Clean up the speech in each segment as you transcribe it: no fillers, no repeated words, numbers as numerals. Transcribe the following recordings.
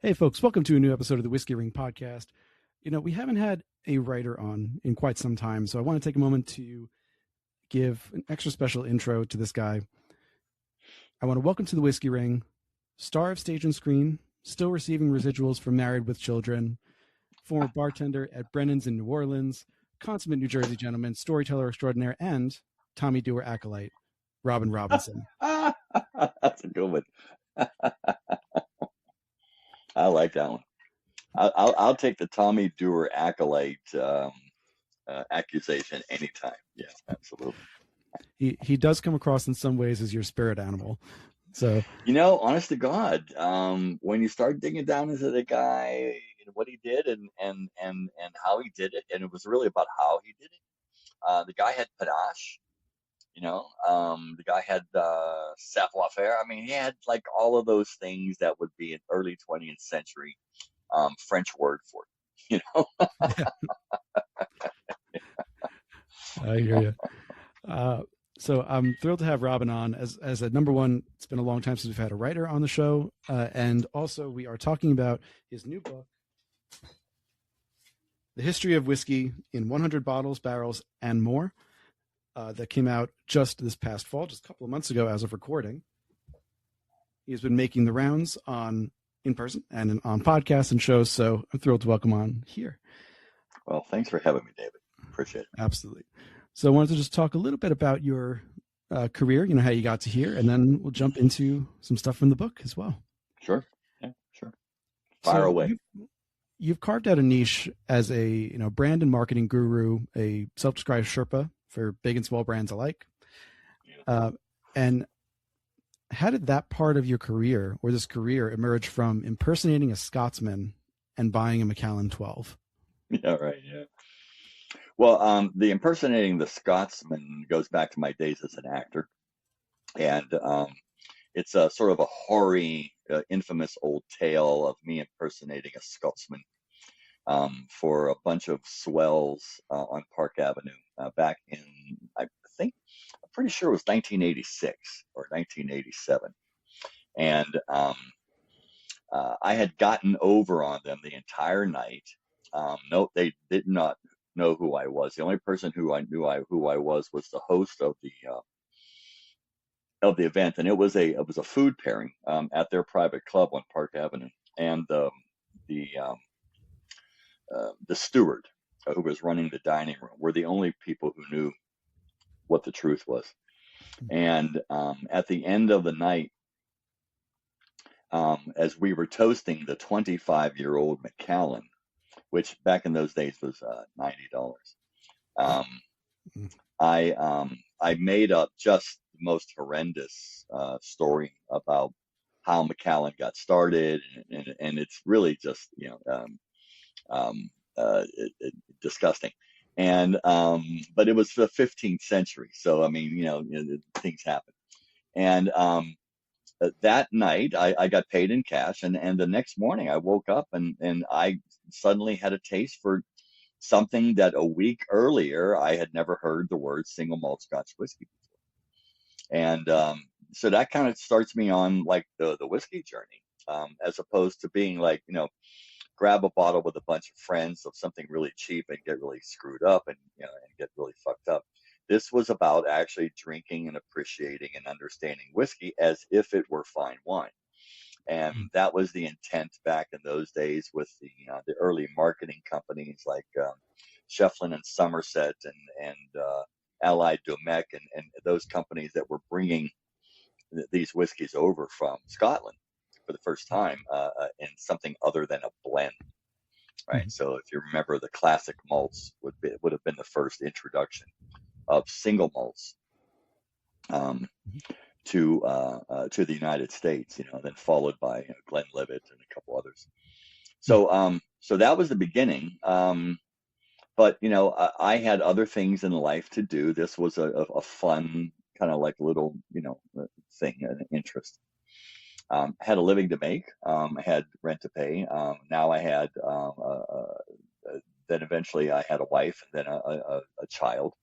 Hey, folks, welcome to a new episode of the Whiskey Ring podcast. We haven't had a writer on in quite some time, so I want to take a moment to give an extra special intro to this guy. I want to welcome to the Whiskey Ring, star of stage and screen, still receiving residuals from Married with Children, former bartender at Brennan's in New Orleans, consummate New Jersey gentleman, storyteller extraordinaire, and Tommy Dewar acolyte, Robin Robinson. That's a good one. I like that one. I'll take the Tommy Dewar acolyte accusation anytime. Yeah, absolutely. He does come across in some ways as your spirit animal. So, Honest to God, when you start digging down into the guy and what he did and how he did it, and it was really about how he did it. The guy had panache. The guy had savoir-faire. I mean, he had like all of those things that would be an early 20th century French word for it. I hear you. So I'm thrilled to have Robin on as a number one. It's been a long time since we've had a writer on the show. And also we are talking about his new book, The History of Whiskey in 100 Bottles, Barrels, and More, that came out just this past fall, just a couple of months ago as of recording. He has been making the rounds in person and on podcasts and shows. So I'm thrilled to welcome on here. Well, thanks for having me, David. Appreciate it. Absolutely. So I wanted to just talk a little bit about your career, how you got to here, and then we'll jump into some stuff from the book as well. Sure. Yeah, sure. Fire away. You've carved out a niche as a brand and marketing guru, a self-described Sherpa for big and small brands alike. Yeah. And how did that part of your career or this career emerge from impersonating a Scotsman and buying a Macallan 12? Yeah, right. Yeah. Well, the impersonating the Scotsman goes back to my days as an actor, and it's a sort of a hoary, infamous old tale of me impersonating a Scotsman for a bunch of swells on Park Avenue back in, I'm pretty sure it was 1986 or 1987, and I had gotten over on them the entire night. No, they did not know who I was. The only person who I knew who I was the host of the event, and it was a food pairing at their private club on Park Avenue, and the steward who was running the dining room were the only people who knew what the truth was. And at the end of the night, as we were toasting the 25-year-old Macallan, which back in those days was $90. I made up just the most horrendous story about how Macallan got started, and it's really just disgusting. And but it was the 15th century, so I mean, things happen. And that night I got paid in cash, and the next morning I woke up and I suddenly had a taste for something that a week earlier I had never heard the word single malt Scotch whiskey before. And so that kind of starts me on like the whiskey journey, as opposed to being like, grab a bottle with a bunch of friends of something really cheap and get really screwed up and and get really fucked up. This was about actually drinking and appreciating and understanding whiskey as if it were fine wine. And that was the intent back in those days with the early marketing companies like Shefflin and Somerset and Allied Domecq and those companies that were bringing these whiskeys over from Scotland for the first time in something other than a blend. Right. Mm-hmm. So if you remember, the classic malts would have been the first introduction of single malts to the United States, then followed by Glenlivet and a couple others. So so that was the beginning. But I had other things in life to do. This was a fun kind of like little thing, an interest. Had a living to make. I had rent to pay. Now I had then eventually I had a wife, and then a child,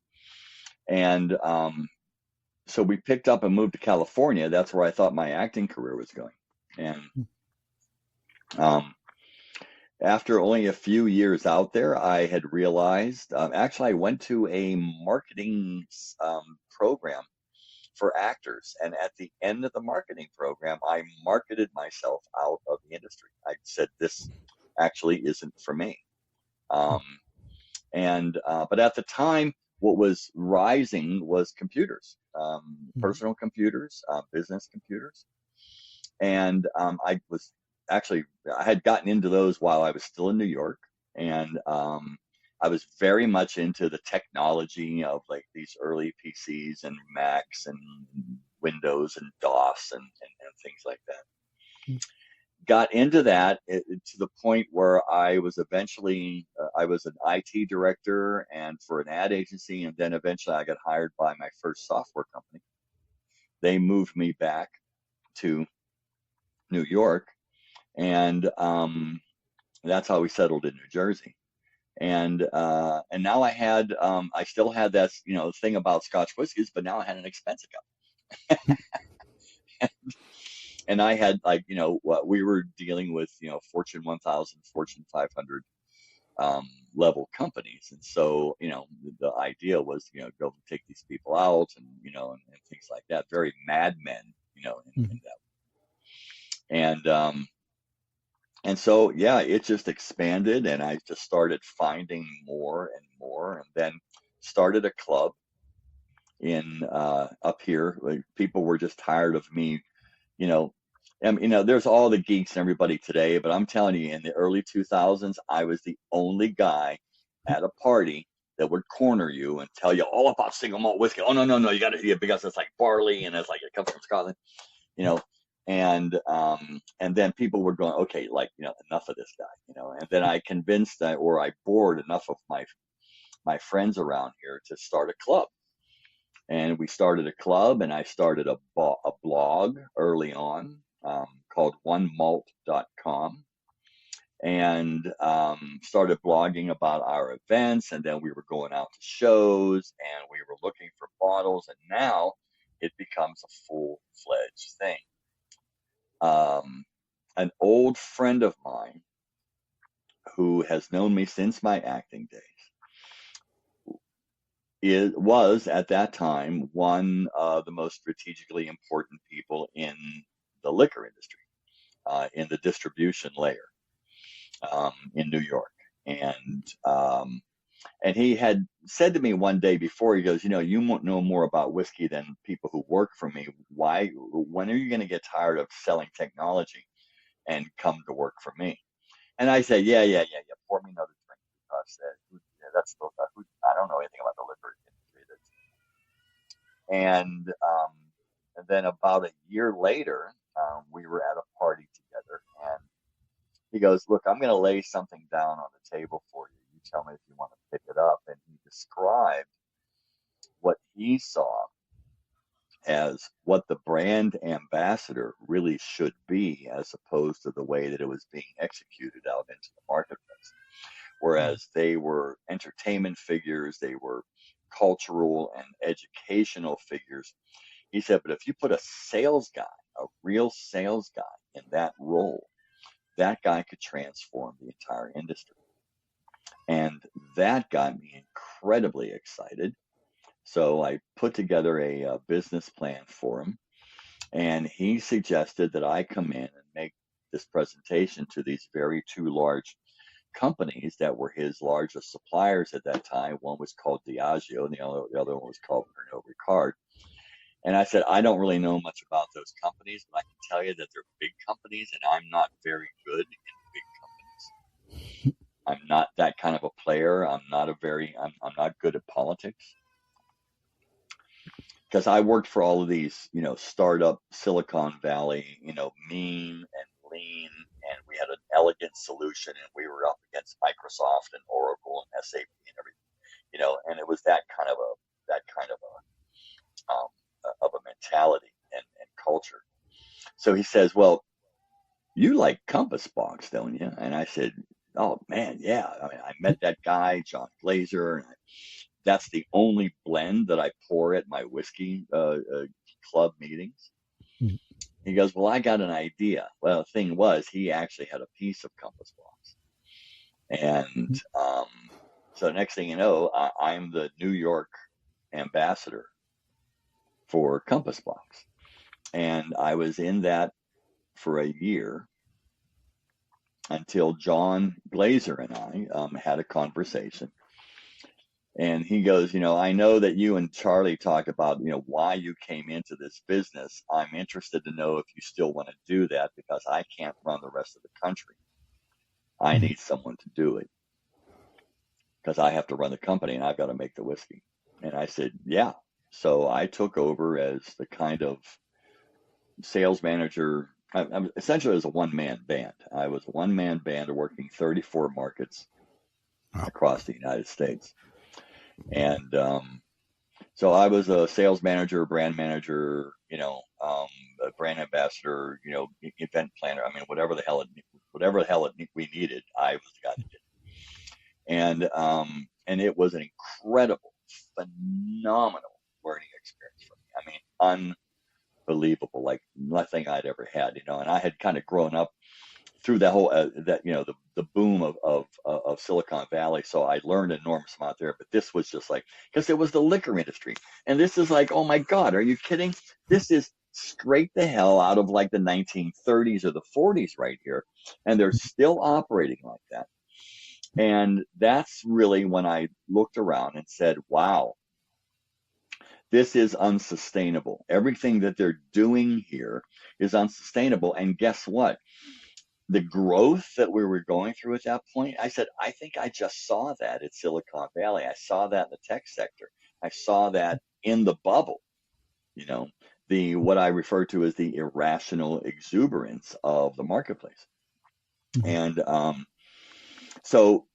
and so we picked up and moved to California. That's where I thought my acting career was going. And After only a few years out there, I had realized, actually, I went to a marketing program for actors. And at the end of the marketing program, I marketed myself out of the industry. I said, this actually isn't for me. But at the time, what was rising was computers, personal computers, business computers. And I had gotten into those while I was still in New York. And I was very much into the technology of like these early PCs and Macs and Windows and DOS and things like that. Got into that to the point where I was eventually, I was an IT director and for an ad agency. And then eventually I got hired by my first software company. They moved me back to New York. And that's how we settled in New Jersey. And now I still had that, thing about Scotch whiskeys, but now I had an expense account. And I had what we were dealing with, Fortune 1000, Fortune 500 level companies. And so, the idea was, go take these people out and things like that. Very Mad Men, in that. And so, yeah, it just expanded and I just started finding more and more, and then started a club in up here. Like, people were just tired of me, there's all the geeks and everybody today, but I'm telling you, in the early 2000s, I was the only guy at a party that would corner you and tell you all about single malt whiskey. Oh, no, you got to, because it's like barley and it's like, it comes from Scotland, and then people were going, okay, enough of this guy, and then I convinced I bored enough of my friends around here to start a club. And we started a club, and I started a blog early on called onemalt.com, and started blogging about our events. And then we were going out to shows and we were looking for bottles, and now it becomes a full-fledged thing. An old friend of mine who has known me since my acting days was at that time one of the most strategically important people in the liquor industry, in the distribution layer, in New York. And he had said to me one day before, he goes, you won't know more about whiskey than people who work for me. When are you going to get tired of selling technology and come to work for me? And I said, yeah. Pour me another drink, because I don't know anything about the liquor industry. And then about a year later, we were at a party together, and he goes, look, I'm going to lay something down on the table for you. You tell me if you want to pick it up. And he described what he saw as what the brand ambassador really should be, as opposed to the way that it was being executed out into the marketplace. Whereas they were entertainment figures, they were cultural and educational figures. He said, but if you put a sales guy, a real sales guy in that role, that guy could transform the entire industry. And that got me incredibly excited. So I put together a business plan for him, and he suggested that I come in and make this presentation to these two large companies that were his largest suppliers at that time. One was called Diageo, and the other one was called Pernod Ricard. And I said, I don't really know much about those companies, but I can tell you that they're big companies, and I'm not very good in big companies. I'm not that kind of a player. I'm not good at politics. Because I worked for all of these, startup Silicon Valley, mean and lean, and we had an elegant solution, and we were up against Microsoft and Oracle and SAP and everything, and it was that kind of a mentality and culture. So he says, well, you like Compass Box, don't you? And I said, oh man, yeah. I mean, I met that guy, John Glazer, and that's the only blend that I pour at my whiskey club meetings. He goes, well, I got an idea. Well, the thing was, he actually had a piece of Compass Box. And so next thing you know, I'm the New York ambassador for Compass Box. And I was in that for a year until John Glazer and I had a conversation. And he goes, I know that you and Charlie talked about, why you came into this business. I'm interested to know if you still want to do that because I can't run the rest of the country. I need someone to do it because I have to run the company and I've got to make the whiskey. And I said, yeah. So I took over as the kind of sales manager. I'm essentially as a one-man band. I was a one-man band working 34 markets across the United States. And so I was a sales manager, brand manager, a brand ambassador, event planner. I mean, whatever the hell we needed, I was the guy that did it. And it was an incredible, phenomenal learning experience for me. I mean, unbelievable, like nothing I'd ever had, and I had kind of grown up through that whole the boom of Silicon Valley, so I learned an enormous amount there. But this was just like, because it was the liquor industry, and this is like, oh my God, are you kidding? This is straight the hell out of like the 1930s or the 40s right here, and they're still operating like that. And that's really when I looked around and said, wow, this is unsustainable. Everything that they're doing here is unsustainable. And guess what? The growth that we were going through at that point, I said, I think I just saw that at Silicon Valley. I saw that in the tech sector. I saw that in the bubble, what I refer to as the irrational exuberance of the marketplace. And so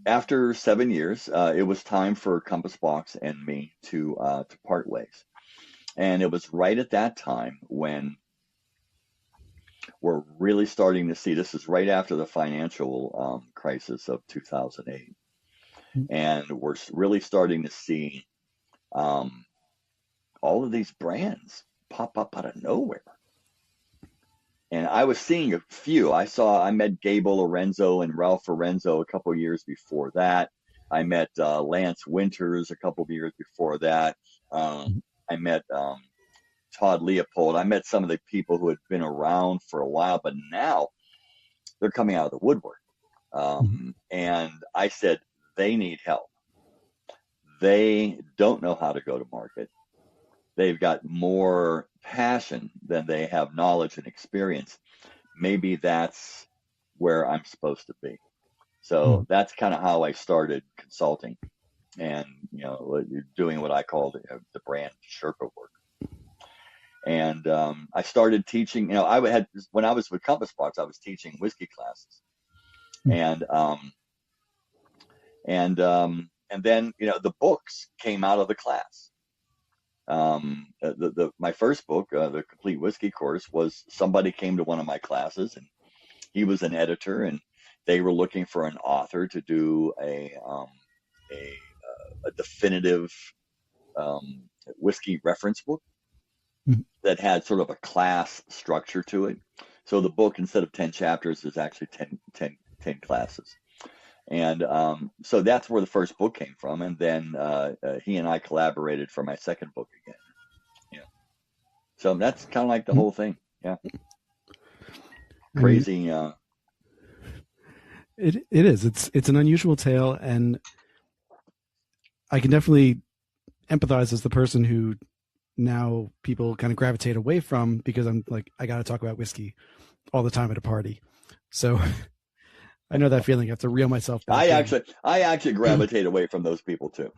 after 7 years, it was time for Compass Box and me to part ways. And it was right at that time when we're really starting to see, this is right after the financial crisis of 2008. And we're really starting to see all of these brands pop up out of nowhere. And I was seeing a few. I met Gable Lorenzo and Ralph Lorenzo a couple of years before that. I met Lance Winters a couple of years before that. I met Todd Leopold. I met some of the people who had been around for a while, but now they're coming out of the woodwork. And I said, they need help. They don't know how to go to market. They've got more passion than they have knowledge and experience. Maybe that's where I'm supposed to be. So that's kind of how I started consulting and, doing what I call the brand Sherpa work. And I started teaching, when I was with Compass Box, I was teaching whiskey classes. And then, the books came out of the class. My first book, the Complete Whiskey Course, was somebody came to one of my classes and he was an editor and they were looking for an author to do a definitive whiskey reference book that had sort of a class structure to it. So the book, instead of 10 chapters, is actually 10 classes. And so that's where the first book came from. And then he and I collaborated for my second book again. So that's kind of like the whole thing. Yeah. Crazy. It is. It's an unusual tale. And I can definitely empathize as the person who now people kind of gravitate away from, because I'm like, I got to talk about whiskey all the time at a party. So I know that feeling. I have to reel myself back. I actually gravitate away from those people too.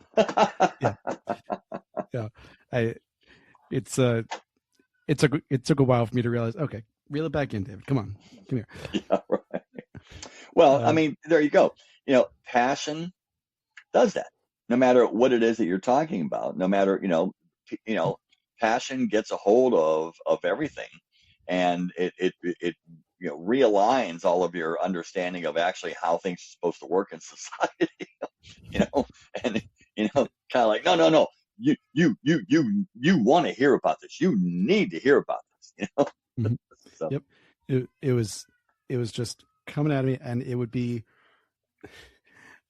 Yeah. It took a while for me to realize, okay, reel it back in, David. Come here. Yeah, right. Well, I mean, there you go. Passion does that. No matter what it is that you're talking about, no matter, passion gets a hold of everything, and it realigns all of your understanding of actually how things are supposed to work in society. And kind of like, no, you want to hear about this. You need to hear about this. Mhm. So Yep. It was just coming at me, and it would be.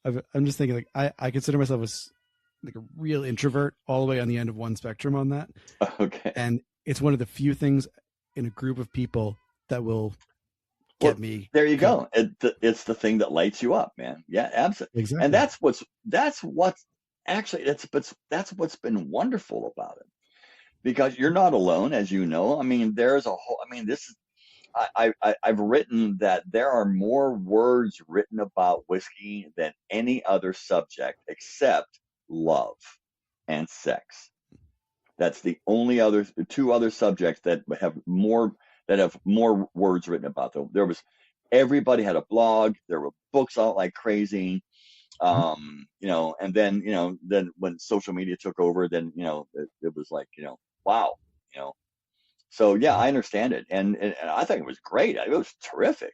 I'm just thinking, like, I consider myself as like a real introvert, all the way on the end of one spectrum on that, okay. and it's one of the few things in a group of people that will Well, get me there you going. go. It's the thing that lights you up, man. Yeah, absolutely. And Exactly. that's what's actually that's what's been wonderful about it, because you're not alone, as you know. I mean, there's a whole. I mean, this is. I've written that there are more words written about whiskey than any other subject except love and sex. That's the only other two other subjects that have more words written about them. There was everybody had a blog. There were books out like crazy. Mhm. And then when social media took over, then it was like, wow, you know. So yeah, Yeah. I understand it, and I think it was great. It was terrific.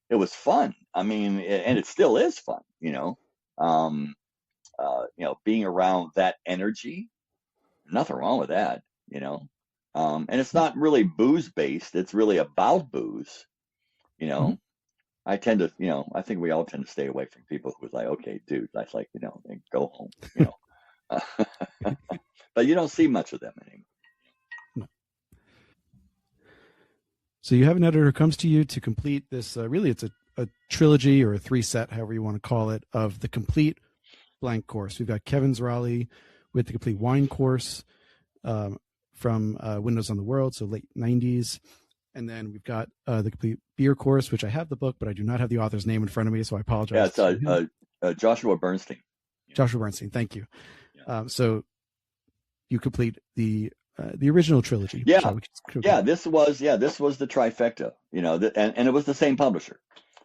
It was fun. I mean, and Mhm. it still is fun. Um, being around that energy, nothing wrong with that. You know, and it's not really booze based. It's really about booze. You Mhm. know, I think we all tend to stay away from people who's like, okay, dude, that's like, and go home. But you don't see much of them anymore. No. So you have an editor who comes to you to complete this. Really, it's a trilogy or a three set, however you want to call it, of the complete blank course. We've got Kevin's Raleigh with the complete wine course, um, from Windows on the World, so late 90s. And then we've got the complete beer course, which I have the book, but I do not have the author's name in front of me, so I Yeah, apologize it's to him. Joshua Bernstein. Yeah, Joshua Bernstein, thank you. yeah, So you complete the original trilogy, yeah, shall we call yeah. it? This was the trifecta. And it was the same publisher.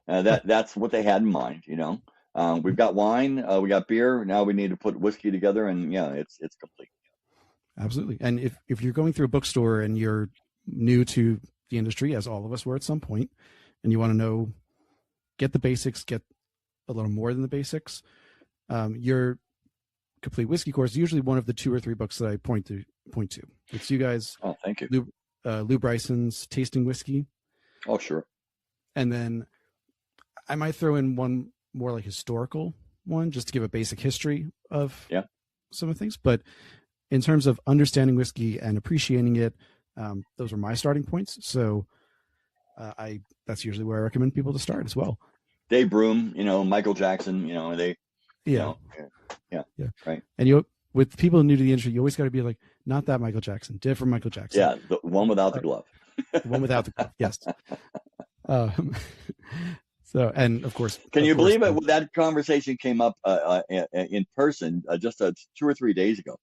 Oh, That's what they had in mind. We've got wine, we got beer. Now we need to put whiskey together, and yeah, it's complete. absolutely. And if you're going through a bookstore and you're new to the industry, as all of us were at some point, and you want to know, get the basics, get a little more than the basics, your complete whiskey course is usually one of the two or three books that I point to. It's you guys, Oh, thank you. Lou Bryson's Tasting Whiskey, Oh, sure. and then I might throw in one more like historical one just to give a basic history of Yeah. some of the things. But in terms of understanding whiskey and appreciating it, those are my starting points. So I that's usually where I recommend people to start as well. Dave Broom, Michael Jackson, you Yeah, know, yeah, yeah, yeah. right. And you, with people new to the industry, you always got to be like, not that Michael Jackson, different Michael Jackson, Yeah, the one without the uh, glove. the one without the glove. Yes. Um, so, and Can of you course, believe it? That conversation came up in person just 2 or 3 days ago.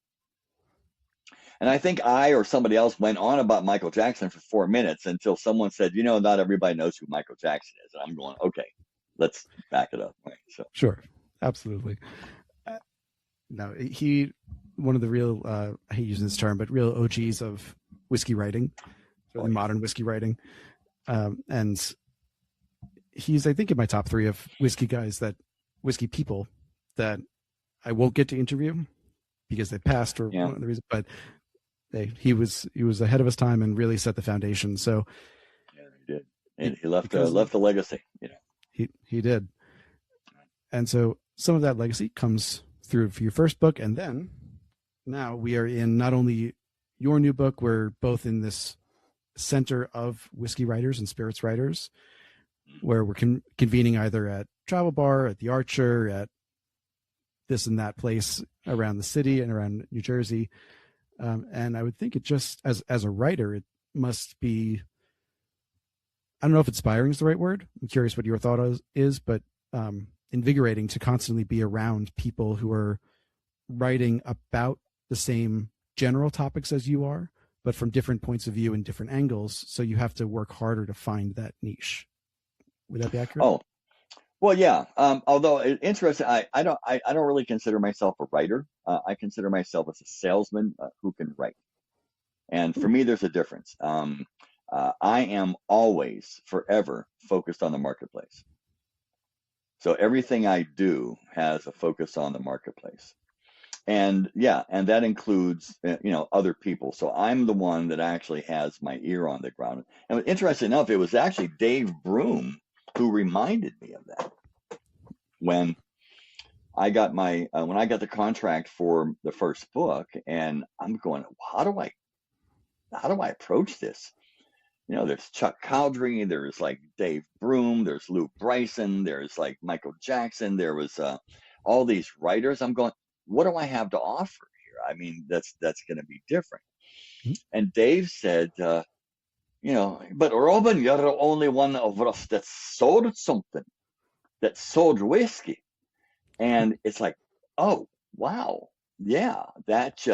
And I think I or somebody else went on about Michael Jackson for 4 minutes until someone said, not everybody knows who Michael Jackson is. And I'm going, okay, let's back it up. Right. So, sure, absolutely. Uh, no, he one of the real I hate using this term, but real OGs of whiskey writing, oh, really yeah. modern whiskey writing, and he's I think in my top three of whiskey people that I won't get to interview because they passed for Yeah. one of the reasons, but he was ahead of his time and really set the foundation. So Yeah, he did. And he left because left a legacy. he did, and so some of that legacy comes through for your first book, and then now we are in not only your new book, we're both in this center of whiskey writers and spirits writers, where we're convening either at Travel Bar, at the Archer, at this and that place around the city and around New Jersey. And I would think it just as a writer, it must be, I don't know if inspiring is the right word. I'm curious what your thought is, but invigorating to constantly be around people who are writing about the same general topics as you are, but from different points of view and different angles. So you have to work harder to find that niche. Would that be accurate? Oh, well, yeah. Although interesting, I don't really consider myself a writer. I consider myself as a salesman who can write. And for Ooh. me, there's a difference. I am always, forever focused on the marketplace. So everything I do has a focus on the marketplace. And yeah, and that includes other people. So I'm the one that actually has my ear on the ground. And interesting enough, it was actually Dave Broom who reminded me of that when I got when I got the contract for the first book, and I'm going, how do I approach this? There's Chuck Cowdery, there's like Dave Broom, there's Lou Bryson, there's like Michael Jackson, there was all these writers. I'm going, what do I have to offer here? I mean, that's going to be different. And Dave said, but Robin, you're the only one of us that sold something, that sold whiskey. And it's like, oh, wow. Yeah, that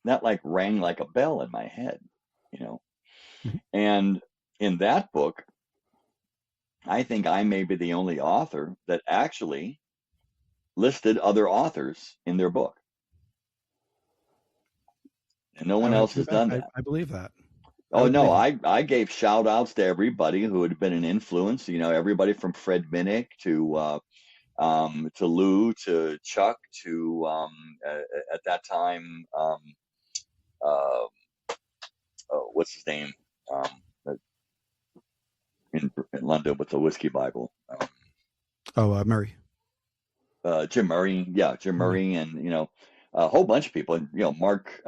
like rang like a bell in my head, you know. And in that book, I think I may be the only author that actually listed other authors in their book. And no one else has done that. I believe that. Oh, no, I gave shout outs to everybody who had been an influence, everybody from Fred Minnick to Lou, to Chuck, to at that time, what's his name, in London with the Whiskey Bible. Murray. Jim Murray, yeah, Jim Murray, and a whole bunch of people, and Mark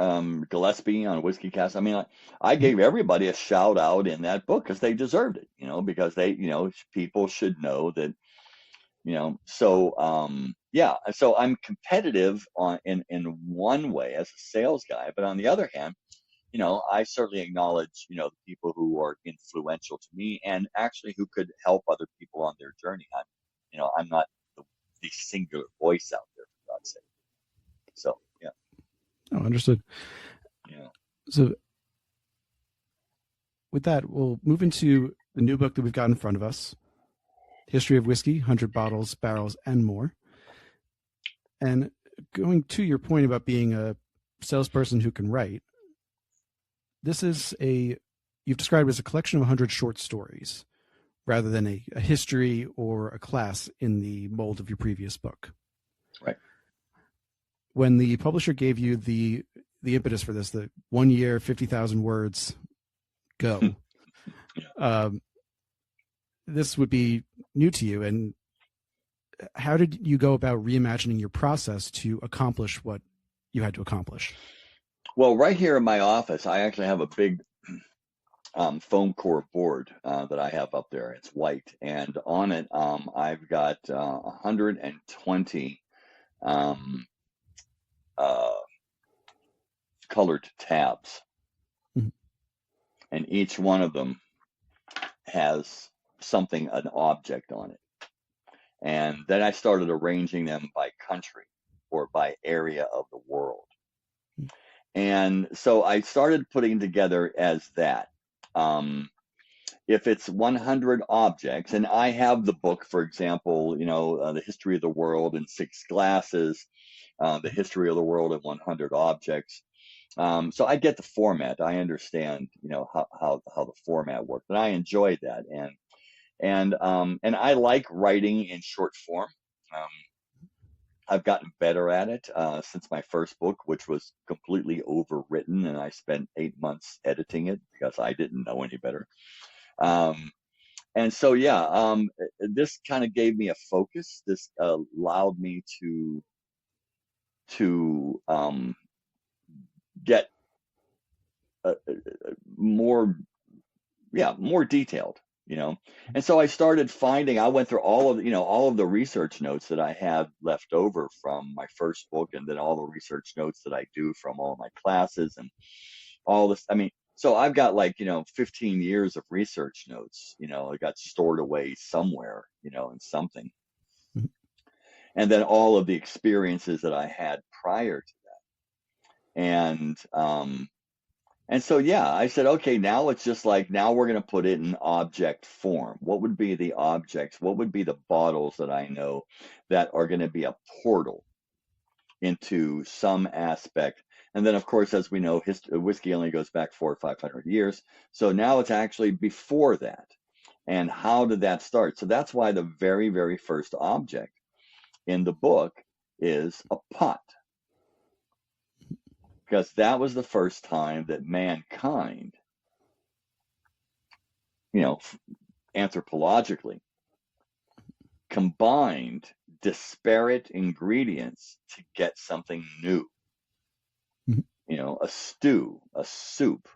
Gillespie on Whiskey Cast. I mean, I gave everybody a shout out in that book because they deserved it, because they, people should know that. So yeah, so I'm competitive in one way as a sales guy, but on the other hand, I certainly acknowledge, the people who are influential to me and actually who could help other people on their journey. I'm not the singular voice out there, for God's sake. So yeah. Oh, understood. Yeah. So with that, we'll move into the new book that we've got in front of us. History of Whiskey, 100 Bottles, Barrels, and More. And going to your point about being a salesperson who can write, this is you've described it as a collection of 100 short stories rather than a history or a class in the mold of your previous book. Right. When the publisher gave you the impetus for this, the 1 year, 50,000 words, go. Yeah. This would be new to you. And how did you go about reimagining your process to accomplish what you had to accomplish? Well, right here in my office, I actually have a big foam core board that I have up there. It's white, and on it, I've got 120 colored tabs, and each one of them has an object on it. And then I started arranging them by country or by area of the world. And so I started putting together as that. If it's 100 objects, and I have the book, for example, the history of the world in 6 glasses, the history of the world in 100 objects. So I get the format. I understand, how the format works, and I enjoy that. And I like writing in short form. I've gotten better at it since my first book, which was completely overwritten, and I spent 8 months editing it because I didn't know any better. And so, yeah, this kind of gave me a focus. This allowed me to get more detailed. And so I started I went through all of the research notes that I had left over from my first book, and then all the research notes that I do from all my classes and all this. I mean, so I've got 15 years of research notes, I got stored away somewhere, in something. Mm-hmm. And then all of the experiences that I had prior to that. And so, yeah, I said, okay, now it's just now we're going to put it in object form. What would be the objects? What would be the bottles that I know that are going to be a portal into some aspect? And then, of course, as we know, whiskey only goes back 400 or 500 years. So now it's actually before that. And how did that start? So that's why the very, very first object in the book is a pot. because that was the first time that mankind, anthropologically, combined disparate ingredients to get something new. A stew, a soup,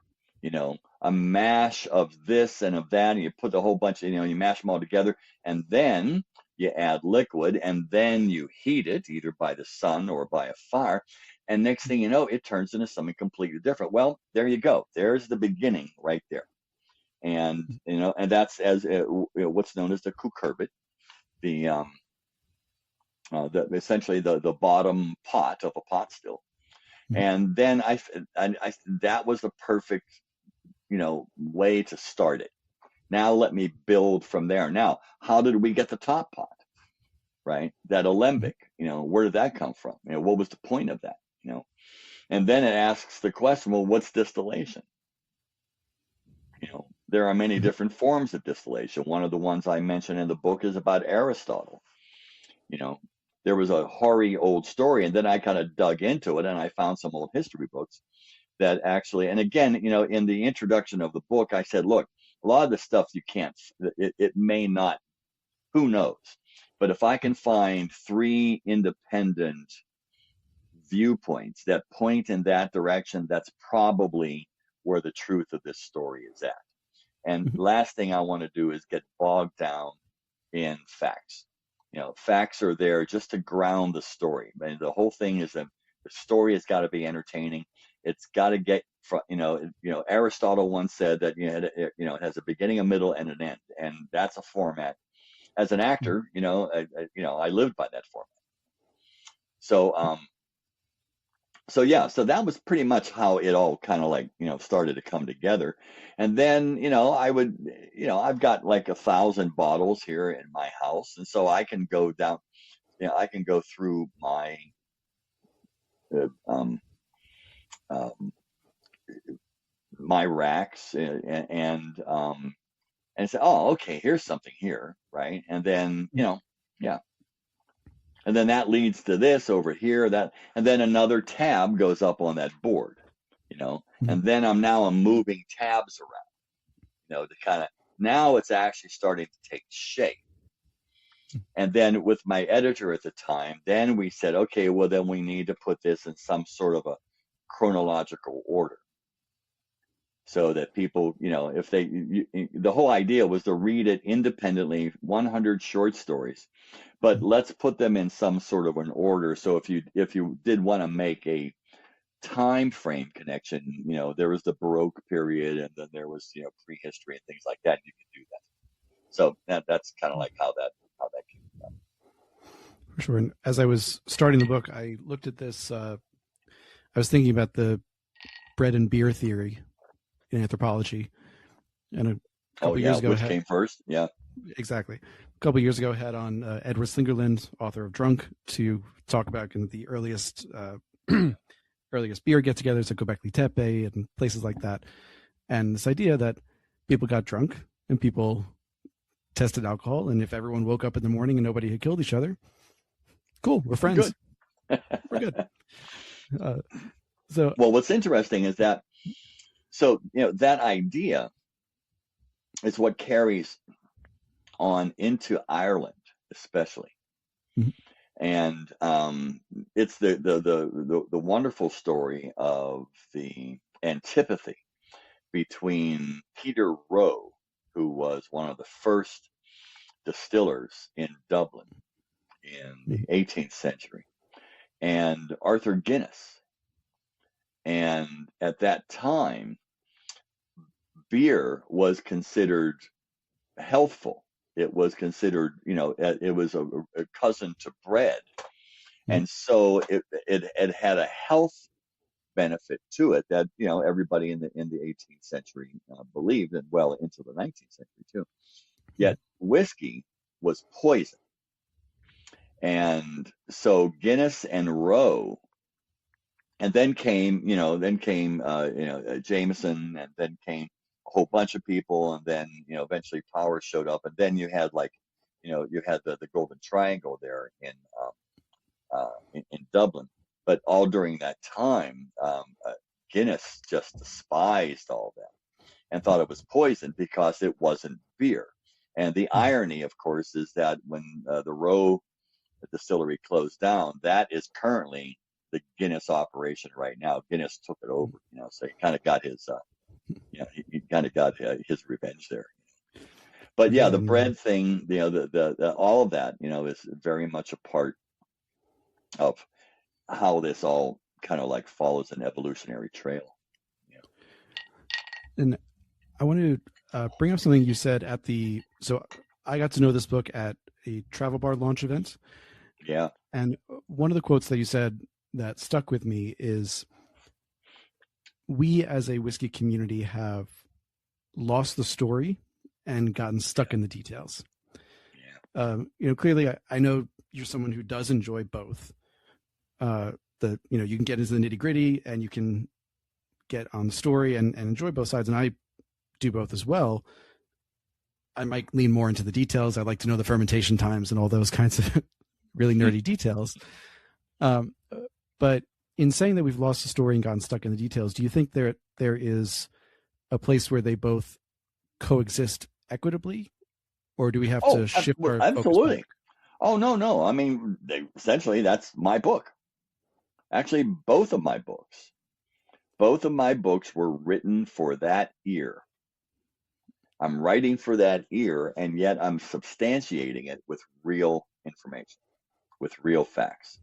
a mash of this and of that, and you put the whole bunch of, you mash them all together, and then you add liquid, and then you heat it either by the sun or by a fire, and next thing you know, it turns into something completely different. Well, there you go. There's the beginning right there. And, and that's as what's known as the cucurbit, the essentially the bottom pot of a pot still. And then I that was the perfect, way to start it. Now let me build from there. Now, how did we get the top pot, right? That alembic, where did that come from? What was the point of that? And then it asks the question, well, what's distillation? There are many different forms of distillation. One of the ones I mentioned in the book is about Aristotle. There was a hoary old story, and then I kind of dug into it, and I found some old history books that actually, and again, in the introduction of the book, I said, look, a lot of the stuff you can't, it may not, who knows? But if I can find 3 independent viewpoints that point in that direction, that's probably where the truth of this story is at. And last thing I want to do is get bogged down in facts. Facts are there just to ground the story. And the whole thing is that the story has got to be entertaining. It's got to get from, Aristotle once said that, it has a beginning, a middle, and an end. And that's a format. As an actor, I lived by that format. So that was pretty much how it all kind of started to come together. And then, I've got like 1,000 bottles here in my house. And so I can go down, I can go through my, my racks and say, oh, okay, here's something here. Right. And then, yeah. And then that leads to this over here, and then another tab goes up on that board, and then I'm moving tabs around, to kind of, now it's actually starting to take shape. And then with my editor at the time, then we said, okay, well, then we need to put this in some sort of a chronological order. So that people, if the whole idea was to read it independently, 100 short stories, but let's put them in some sort of an order. So if you did want to make a time frame connection, there was the Baroque period, and then there was, prehistory and things like that. You could do that. So that's kind of like how that came about. For sure. And as I was starting the book, I looked at this. I was thinking about the bread and beer theory in anthropology, and a couple years ago, which came first? Yeah, exactly. A couple years ago, I had on Edward Slingerland, author of Drunk, to talk about the earliest earliest beer get-togethers at Göbekli Tepe and places like that, and this idea that people got drunk and people tested alcohol, and if everyone woke up in the morning and nobody had killed each other, cool, we're friends. Good. We're good. Well, what's interesting is that, that idea is what carries on into Ireland, especially. And it's the wonderful story of the antipathy between Peter Rowe, who was one of the first distillers in Dublin in the 18th century, and Arthur Guinness. And at that time, beer was considered healthful. It was considered, it was a cousin to bread. And so it had a health benefit to it that, everybody in the 18th century believed, and well into the 19th century too. Yet whiskey was poison. And so Guinness and Rowe, and then came Jameson, and then came a whole bunch of people, and then eventually Powers showed up, and then you had you had the Golden Triangle there in Dublin. But all during that time, Guinness just despised all that and thought it was poison because it wasn't beer. And the irony, of course, is that when the Roe distillery closed down, that is currently the Guinness operation right now. Guinness took it over, so he kind of got his, he kind of got his revenge there. But yeah, the bread thing, the all of that, is very much a part of how this all kind of like follows an evolutionary trail. And I want to bring up something you said so I got to know this book at a Travel Bar launch event. Yeah. And one of the quotes that you said that stuck with me is, we as a whiskey community have lost the story and gotten stuck in the details. Yeah. Clearly I know you're someone who does enjoy both. You can get into the nitty gritty and you can get on the story and enjoy both sides. And I do both as well. I might lean more into the details. I like to know the fermentation times and all those kinds of really nerdy details. But in saying that we've lost the story and gotten stuck in the details, do you think there is a place where they both coexist equitably, or do we have to shift our absolutely focus back? Oh, no. I mean, essentially that's my book. Actually, both of my books were written for that ear. I'm writing for that ear, and yet I'm substantiating it with real information, with real facts.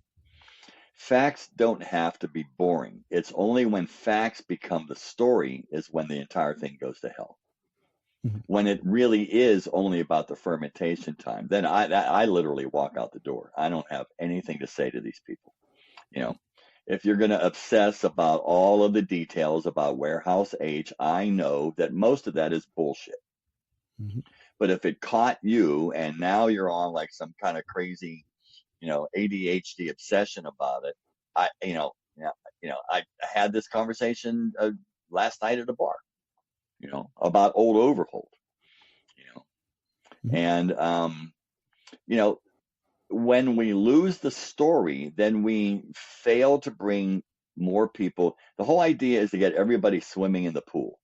Facts don't have to be boring. It's only when facts become the story is when the entire thing goes to hell. Mm-hmm. When it really is only about the fermentation time, then I literally walk out the door. I don't have anything to say to these people. If you're going to obsess about all of the details about warehouse age, I know that most of that is bullshit. Mm-hmm. But if it caught you and now you're on like some kind of crazy, ADHD obsession about it, I had this conversation last night at a bar, about Old Overholt, mm-hmm. And when we lose the story, then we fail to bring more people. The whole idea is to get everybody swimming in the pool.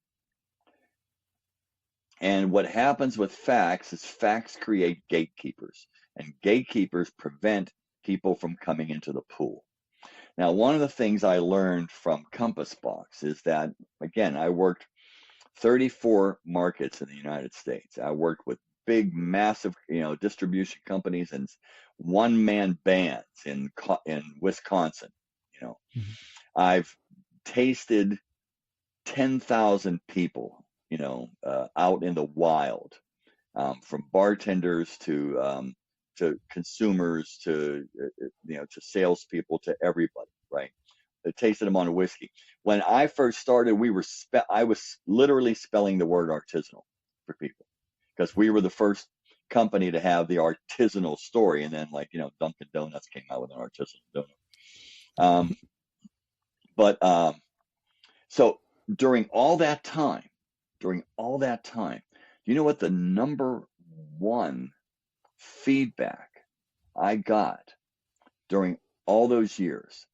And what happens with facts is facts create gatekeepers, and gatekeepers prevent people from coming into the pool. Now, one of the things I learned from Compass Box is that, again, I worked 34 markets in the United States. I worked with big, massive, distribution companies and one-man bands in Wisconsin. Mm-hmm. I've tasted 10,000 people, out in the wild, from bartenders to consumers to to salespeople to everybody, right? I tasted them on a whiskey. When I first started, I was literally spelling the word artisanal for people because we were the first company to have the artisanal story, and then Dunkin' Donuts came out with an artisanal donut. So during all that time, you know what the number one feedback I got during all those years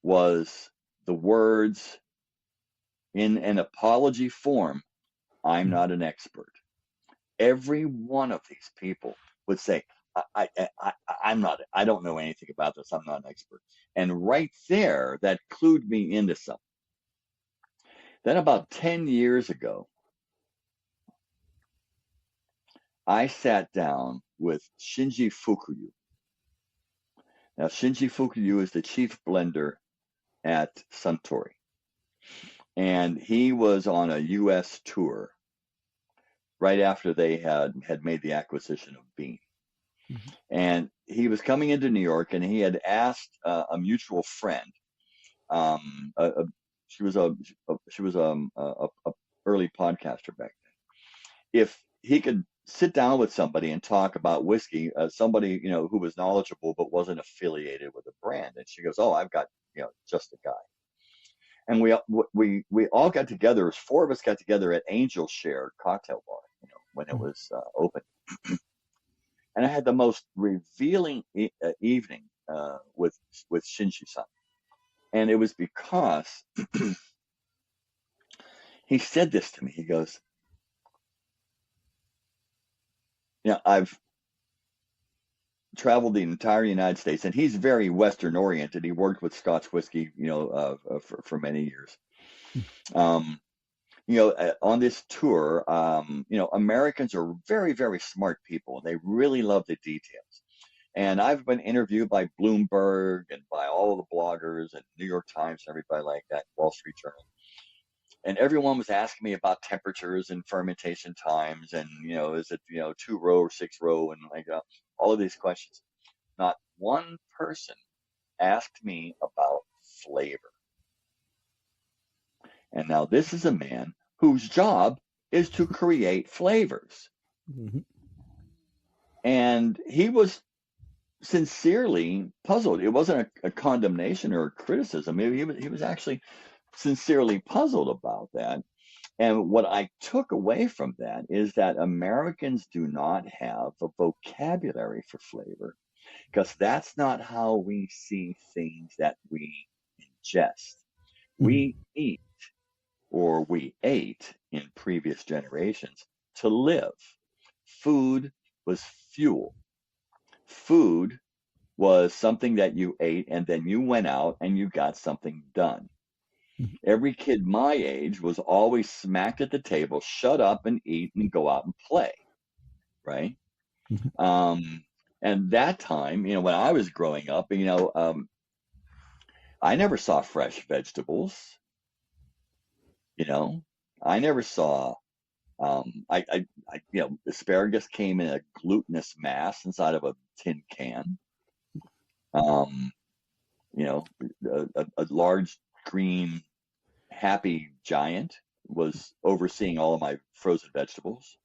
was the words in an apology form, "I'm not an expert." Every one of these people would say, I'm not, I don't know anything about this. I'm not an expert. And right there, that clued me into something. Then about 10 years ago, I sat down with Shinji Fukuyu. Now, Shinji Fukuyu is the chief blender at Suntory. And he was on a U.S. tour right after they had made the acquisition of Beam. Mm-hmm. And he was coming into New York, and he had asked a mutual friend. She was a early podcaster back then. If he could sit down with somebody and talk about whiskey, somebody who was knowledgeable but wasn't affiliated with a brand, and she goes, "Oh, I've got just a guy." And we all got together. It was 4 of us got together at Angel Share Cocktail Bar, when it was open. And I had the most revealing evening with Shinji-san. And it was because he said this to me. He goes, I've traveled the entire United States, and he's very Western oriented. He worked with Scotch whiskey, for many years. Um, on this tour, Americans are very, very smart people. They really love the details. And I've been interviewed by Bloomberg and by all of the bloggers and New York Times and everybody like that, Wall Street Journal. And everyone was asking me about temperatures and fermentation times and, is it, 2-row or 6-row and all of these questions. Not one person asked me about flavor. And now this is a man whose job is to create flavors. Mm-hmm. And he was sincerely puzzled. It wasn't a condemnation or a criticism. He was actually sincerely puzzled about that. And what I took away from that is that Americans do not have a vocabulary for flavor, because that's not how we see things that we ingest. We eat, or we ate in previous generations, to live. Food was fuel. Food was something that you ate, and then you went out and you got something done. Every kid my age was always smacked at the table, shut up and eat and go out and play, right? And that time, when I was growing up, I never saw fresh vegetables. I never saw, asparagus came in a glutinous mass inside of a tin can. A large green happy giant was overseeing all of my frozen vegetables.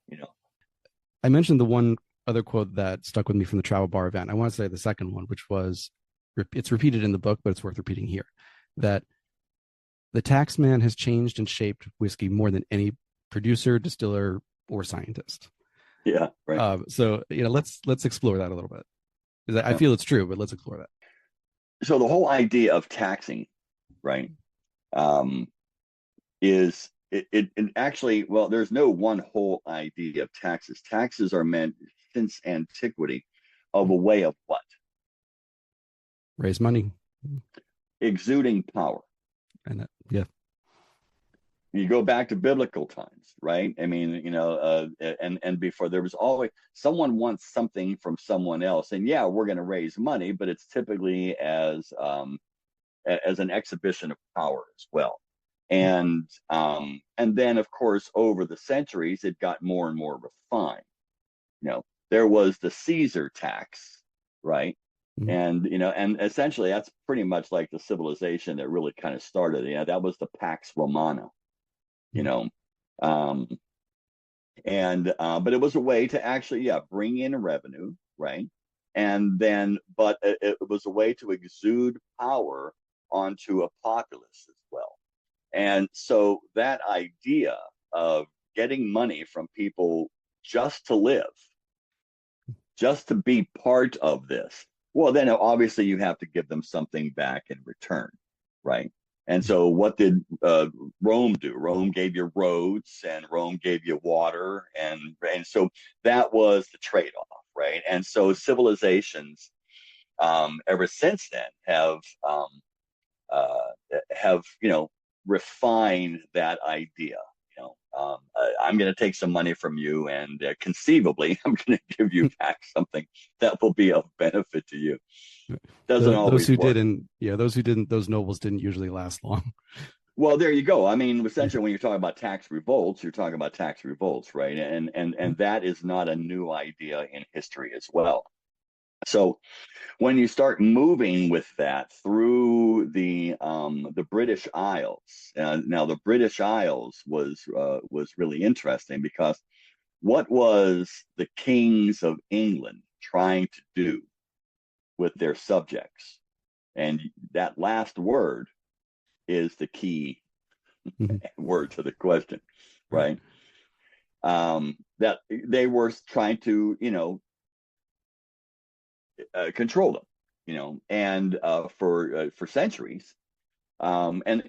I mentioned the one other quote that stuck with me from the travel bar event. I want to say the second one, which was, it's repeated in the book, but it's worth repeating here, that the tax man has changed and shaped whiskey more than any producer, distiller, or scientist. Yeah, right. So let's explore that a little bit. I feel it's true, but let's explore that. So the whole idea of taxing, right, is it actually, well, there's no one whole idea of taxes. Taxes are meant since antiquity of a way of what? Raise money. Exuding power. And yeah. You go back to biblical times, right? I mean, and before, there was always someone wants something from someone else, and yeah, we're going to raise money, but it's typically as an exhibition of power as well. And then, of course, over the centuries, it got more and more refined. There was the Caesar tax, right? And and essentially that's pretty much like the civilization that really kind of started. That was the Pax Romana. But it was a way to actually, bring in revenue, right? And then, but it was a way to exude power onto a populace as well. And so that idea of getting money from people just to live, just to be part of this, well, then obviously you have to give them something back in return, right? And so what did Rome do? Rome gave you roads, and Rome gave you water, and so that was the trade-off, right? And so civilizations ever since then have refined that idea. I'm going to take some money from you, and conceivably, I'm going to give you back something that will be of benefit to you. Doesn't always work. Those who didn't, those nobles didn't usually last long. Well, there you go. I mean, essentially, when you're talking about tax revolts, you're talking about tax revolts, right? And that is not a new idea in history as well. So when you start moving with that through the British Isles, now the British Isles was really interesting, because what was the kings of England trying to do with their subjects? And that last word is the key word to the question, right? That they were trying to, control them, and for centuries, And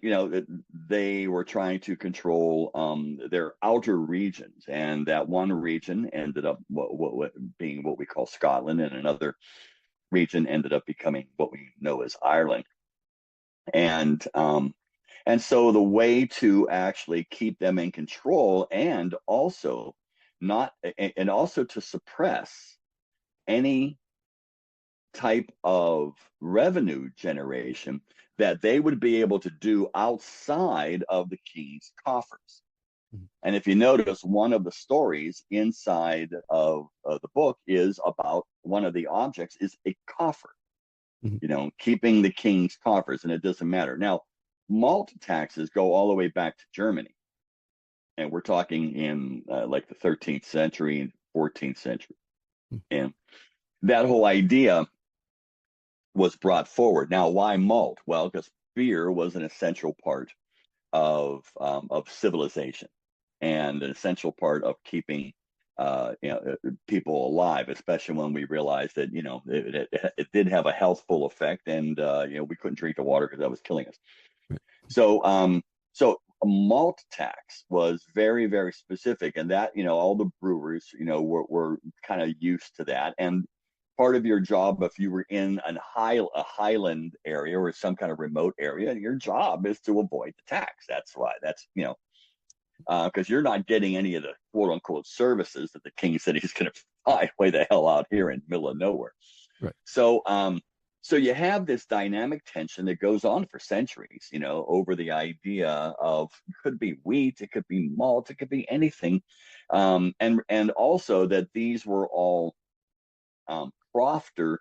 they were trying to control their outer regions, and that one region ended up being what we call Scotland, and another region ended up becoming what we know as Ireland. And and so the way to actually keep them in control, and also not and also to suppress any type of revenue generation that they would be able to do outside of the king's coffers. Mhm. And if you notice, one of the stories inside of the book is about one of the objects is a coffer, Mhm. keeping the king's coffers, and it doesn't matter. Now, malt taxes go all the way back to Germany, and we're talking in like the 13th century and 14th century. Mhm. And that whole idea was brought forward. Now, why malt? Well, because beer was an essential part of civilization, and an essential part of keeping people alive, especially when we realized that it did have a healthful effect, and we couldn't drink the water because that was killing us. Right. So a malt tax was very, very specific, and that all the brewers were kind of used to that. And part of your job, if you were in a highland area or some kind of remote area, your job is to avoid the tax. That's why. That's because you're not getting any of the quote unquote services that the king said he's going to provide way the hell out here in the middle of nowhere. Right. So you have this dynamic tension that goes on for centuries, over the idea of, it could be wheat, it could be malt, it could be anything, and also that these were all crofter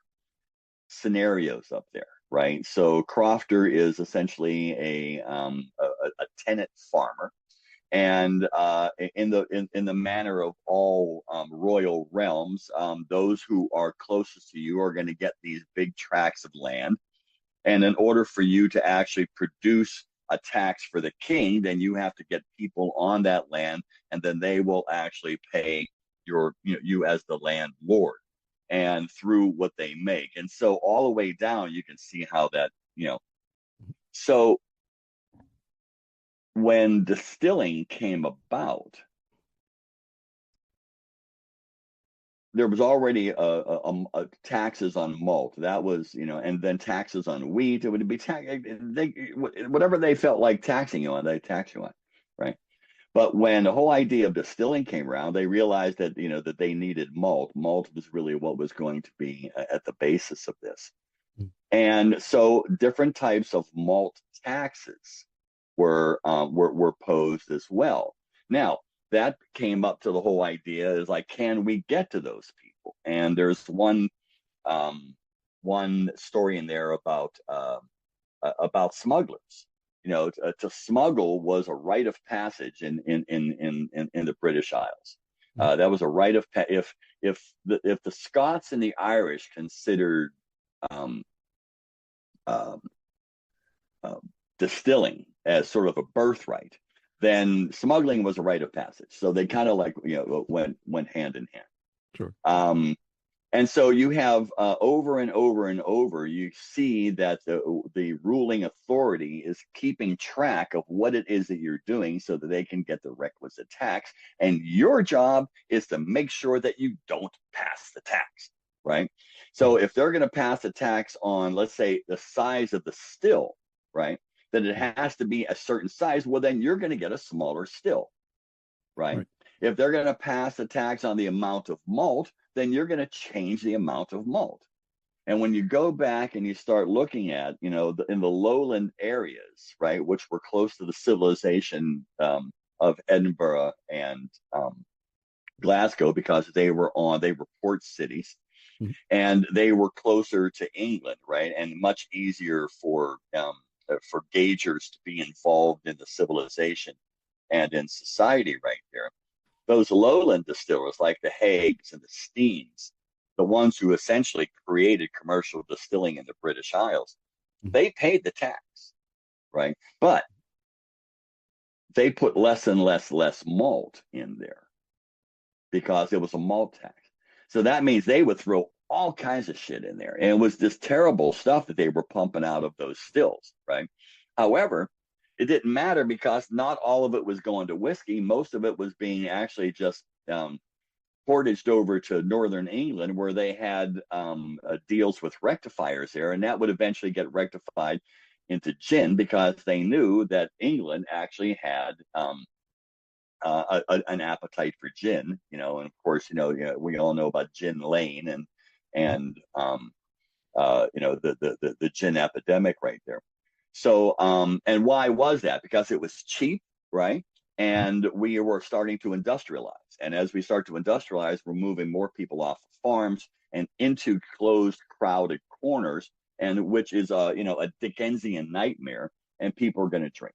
scenarios up there, right? So crofter is essentially a tenant farmer, and in the manner of all royal realms, those who are closest to you are going to get these big tracts of land, and in order for you to actually produce a tax for the king, then you have to get people on that land, and then they will actually pay you as the landlord, and through what they make. And so all the way down, you can see how that. So when distilling came about, there was already a taxes on malt. That was, and then taxes on wheat. It would be whatever they felt like taxing you on, they tax you on, right? But when the whole idea of distilling came around, they realized that that they needed malt. Malt was really what was going to be at the basis of this, Mhm. and so different types of malt taxes were posed as well. Now, that came up to the whole idea is like, can we get to those people? And there's one story in there about smugglers. To smuggle was a rite of passage in the British Isles. Mhm. That was a rite of if the Scots and the Irish considered um, um, uh, distilling as sort of a birthright, then smuggling was a rite of passage. So they kind of like went hand in hand. Sure. And so you have over and over and over, you see that the ruling authority is keeping track of what it is that you're doing so that they can get the requisite tax. And your job is to make sure that you don't pass the tax, right? So if they're going to pass a tax on, let's say, the size of the still, right, that it has to be a certain size, well, then you're going to get a smaller still, right? Right. If they're going to pass a tax on the amount of malt, then you're going to change the amount of malt. And when you go back and you start looking at, in the lowland areas, right, which were close to the civilization of Edinburgh and Glasgow, because they were port cities, Mhm. and they were closer to England, right, and much easier for gaugers to be involved in the civilization and in society right there. Those lowland distillers like the Haigs and the Steens, the ones who essentially created commercial distilling in the British Isles, Mhm. they paid the tax, right? But they put less and less malt in there because it was a malt tax. So that means they would throw all kinds of shit in there. And it was this terrible stuff that they were pumping out of those stills, right? However, it didn't matter because not all of it was going to whiskey. Most of it was being actually just portaged over to northern England, where they had deals with rectifiers there, and that would eventually get rectified into gin because they knew that England actually had an appetite for gin, and of course, we all know about Gin Lane and the gin epidemic right there. So, and why was that? Because it was cheap, right? And we were starting to industrialize. And as we start to industrialize, we're moving more people off of farms and into closed, crowded corners, and which is a Dickensian nightmare. And people are going to drink.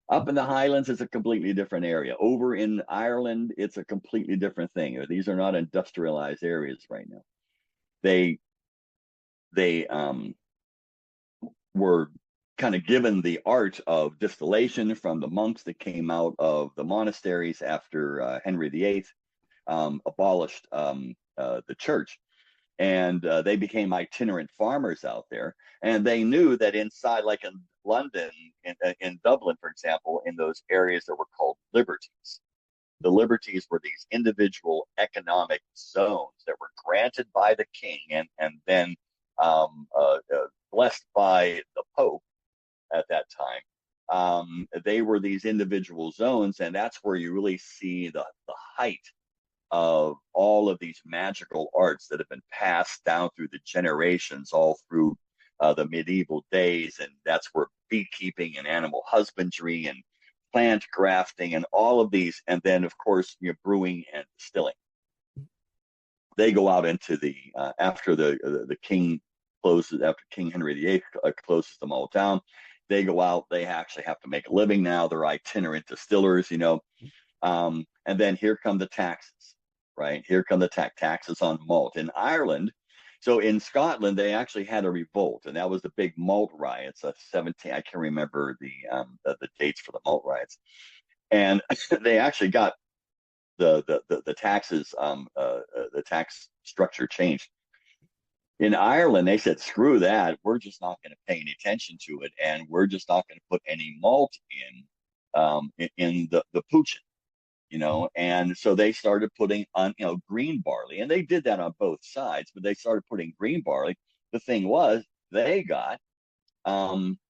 Up in the Highlands, it's a completely different area. Over in Ireland, it's a completely different thing. These are not industrialized areas right now. They were kind of given the art of distillation from the monks that came out of the monasteries after Henry VIII abolished the church. And they became itinerant farmers out there. And they knew that inside, like in London, in Dublin, for example, in those areas that were called liberties, the liberties were these individual economic zones that were granted by the king and then blessed by the Pope at that time. They were these individual zones, and that's where you really see the height of all of these magical arts that have been passed down through the generations, all through the medieval days. And that's where beekeeping and animal husbandry and plant grafting and all of these, and then of course brewing and distilling. They go out into the after the king closes, after King Henry VIII closes them all down. They go out. They actually have to make a living now. They're itinerant distillers, and then here come the taxes, right? Here come the taxes on malt in Ireland. So in Scotland, they actually had a revolt, and that was the big malt riots of 17. I can't remember the dates for the malt riots, and they actually got the taxes, the tax structure changed. In Ireland, they said, "Screw that! We're just not going to pay any attention to it, and we're just not going to put any malt in the poutine." And so they started putting on, green barley, and they did that on both sides, but they started putting green barley. The thing was, they got a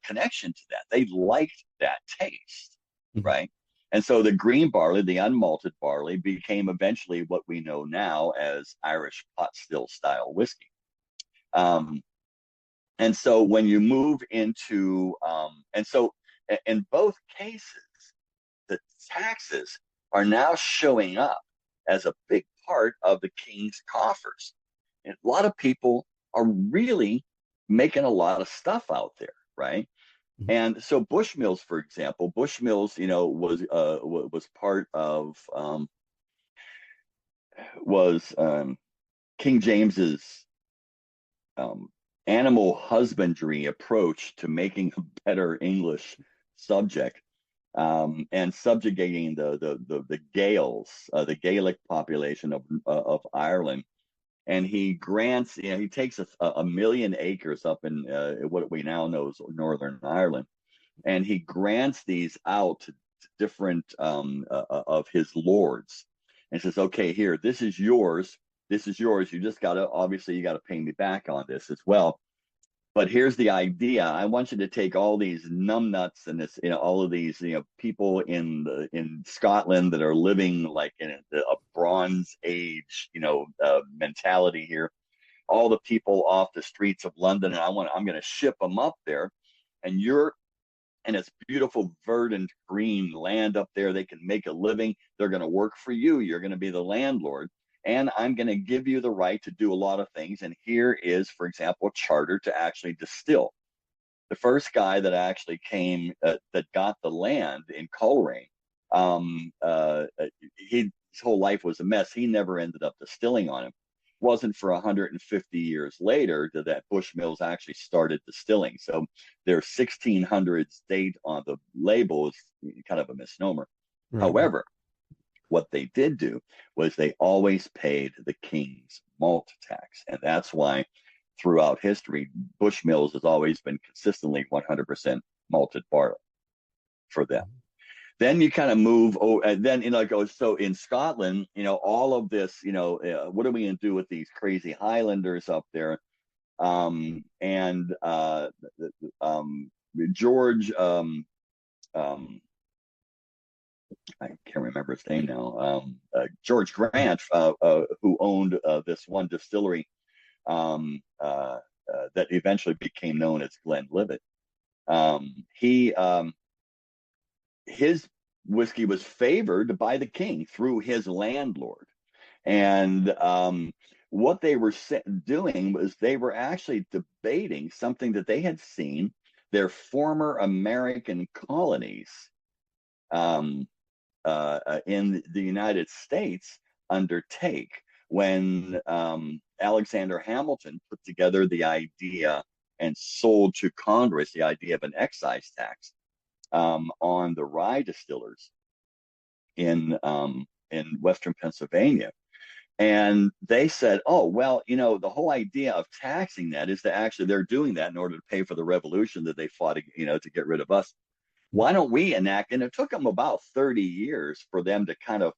connection to that. They liked that taste, right? And so the green barley, the unmalted barley, became eventually what we know now as Irish pot still style whiskey. And so when you move into, and so in both cases, the taxes are now showing up as a big part of the king's coffers. And a lot of people are really making a lot of stuff out there, right? And so Bushmills, for example, Bushmills, was part of King James's animal husbandry approach to making a better English subject. And subjugating the Gaels, the Gaelic population of Ireland, and he grants, he takes a million acres up in what we now know as Northern Ireland, and he grants these out to different of his lords, and says, "Okay, here, this is yours. This is yours. You just you got to pay me back on this as well." But here's the idea. I want you to take all these numbnuts and this, all of these, people in Scotland that are living like in a Bronze Age, mentality here. All the people off the streets of London, and I'm going to ship them up there, and it's beautiful, verdant, green land up there. They can make a living. They're going to work for you. You're going to be the landlord. And I'm going to give you the right to do a lot of things. And here is, for example, a charter to actually distill. The first guy that actually came, that got the land in Coleraine, his whole life was a mess. He never ended up distilling on him. It wasn't for 150 years later that Bushmills actually started distilling. So their 1600s date on the label is kind of a misnomer. Right. However, what they did do was they always paid the king's malt tax. And that's why throughout history, Bushmills has always been consistently 100% malted barley for them. Then you kind of move, and then so in Scotland, all of this, what are we going to do with these crazy Highlanders up there? George, I can't remember his name now. George Grant, who owned this one distillery that eventually became known as Glenlivet. His whiskey was favored by the king through his landlord. And what they were doing was they were actually debating something that they had seen their former American colonies in the United States undertake when Alexander Hamilton put together the idea and sold to Congress the idea of an excise tax on the rye distillers in Western Pennsylvania. And they said, oh, well, the whole idea of taxing that is that actually they're doing that in order to pay for the revolution that they fought, to get rid of us. Why don't we enact? And it took them about 30 years for them to kind of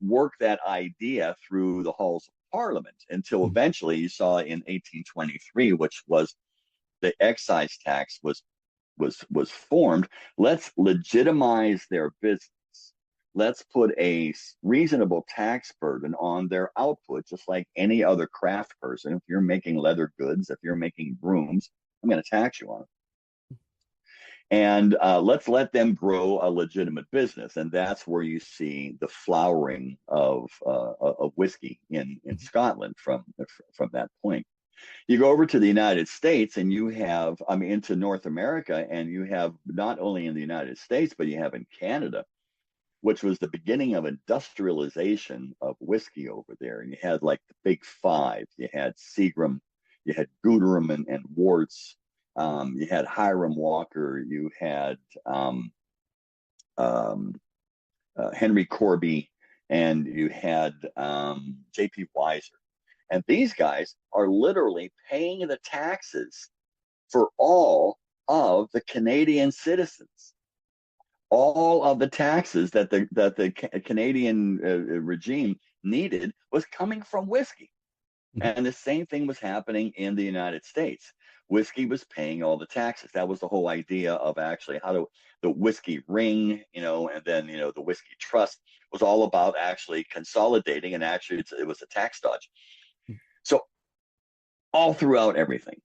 work that idea through the halls of Parliament until eventually you saw in 1823, which was the excise tax was formed. Let's legitimize their business. Let's put a reasonable tax burden on their output, just like any other craft person. If you're making leather goods, if you're making brooms, I'm going to tax you on it. And let's let them grow a legitimate business. And that's where you see the flowering of whiskey in Scotland from that point. You go over to the United States and you have, into North America, and you have not only in the United States, but you have in Canada, which was the beginning of industrialization of whiskey over there. And you had like the big five. You had Seagram, you had Gooderham and Warts, you had Hiram Walker, you had Henry Corby, and you had J.P. Weiser. And these guys are literally paying the taxes for all of the Canadian citizens. All of the taxes that the Canadian regime needed was coming from whiskey. And the same thing was happening in the United States. Whiskey was paying all the taxes. That was the whole idea of actually the whiskey ring, and then, the whiskey trust was all about actually consolidating, and actually it was a tax dodge. So all throughout everything,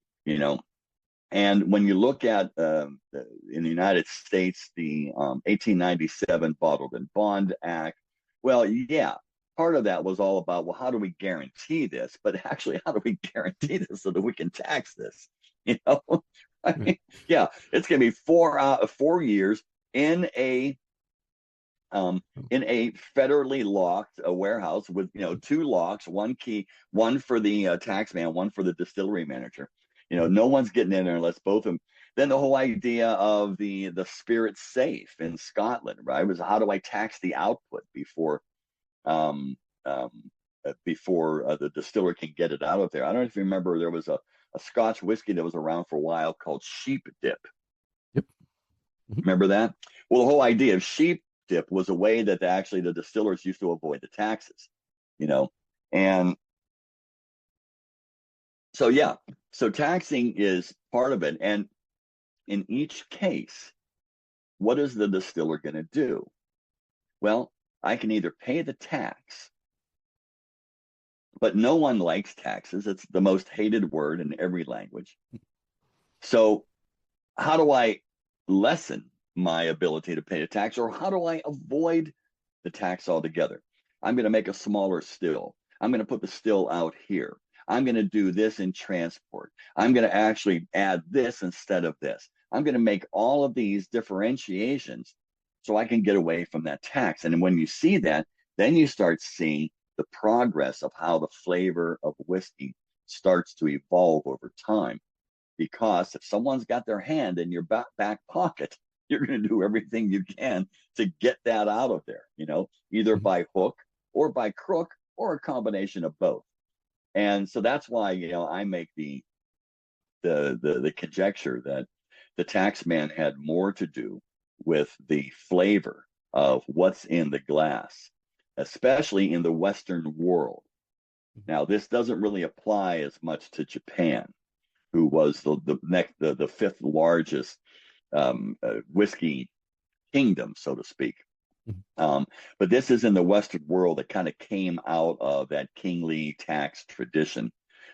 And when you look at in the United States, the 1897 Bottled and Bond Act, well, yeah, part of that was all about, well, how do we guarantee this? But actually, how do we guarantee this so that we can tax this? I mean, yeah, it's going to be 4 years in a federally locked warehouse with 2 locks, 1 key, one for the tax man, one for the distillery manager. No one's getting in there unless both of them. Then the whole idea of the spirit safe in Scotland, right, was how do I tax the output before the distiller can get it out of there. I don't know if you remember, there was a Scotch whiskey that was around for a while called Sheep Dip. Yep. Remember that? Well, the whole idea of Sheep Dip was a way that actually the distillers used to avoid the taxes, and so, yeah, so taxing is part of it. And in each case, what is the distiller going to do? Well, I can either pay the tax, but no one likes taxes. It's the most hated word in every language. So how do I lessen my ability to pay a tax, or how do I avoid the tax altogether? I'm going to make a smaller still. I'm going to put the still out here. I'm going to do this in transport. I'm going to actually add this instead of this. I'm going to make all of these differentiations so I can get away from that tax. And when you see that, then you start seeing the progress of how the flavor of whiskey starts to evolve over time. Because if someone's got their hand in your back pocket, you're going to do everything you can to get that out of there, either by hook or by crook or a combination of both. And so that's why, I make the the conjecture that the tax man had more to do with the flavor of what's in the glass, especially in the Western world. Now, this doesn't really apply as much to Japan, who was the fifth largest whiskey kingdom, so to speak. But this is in the Western world that kind of came out of that kingly tax tradition,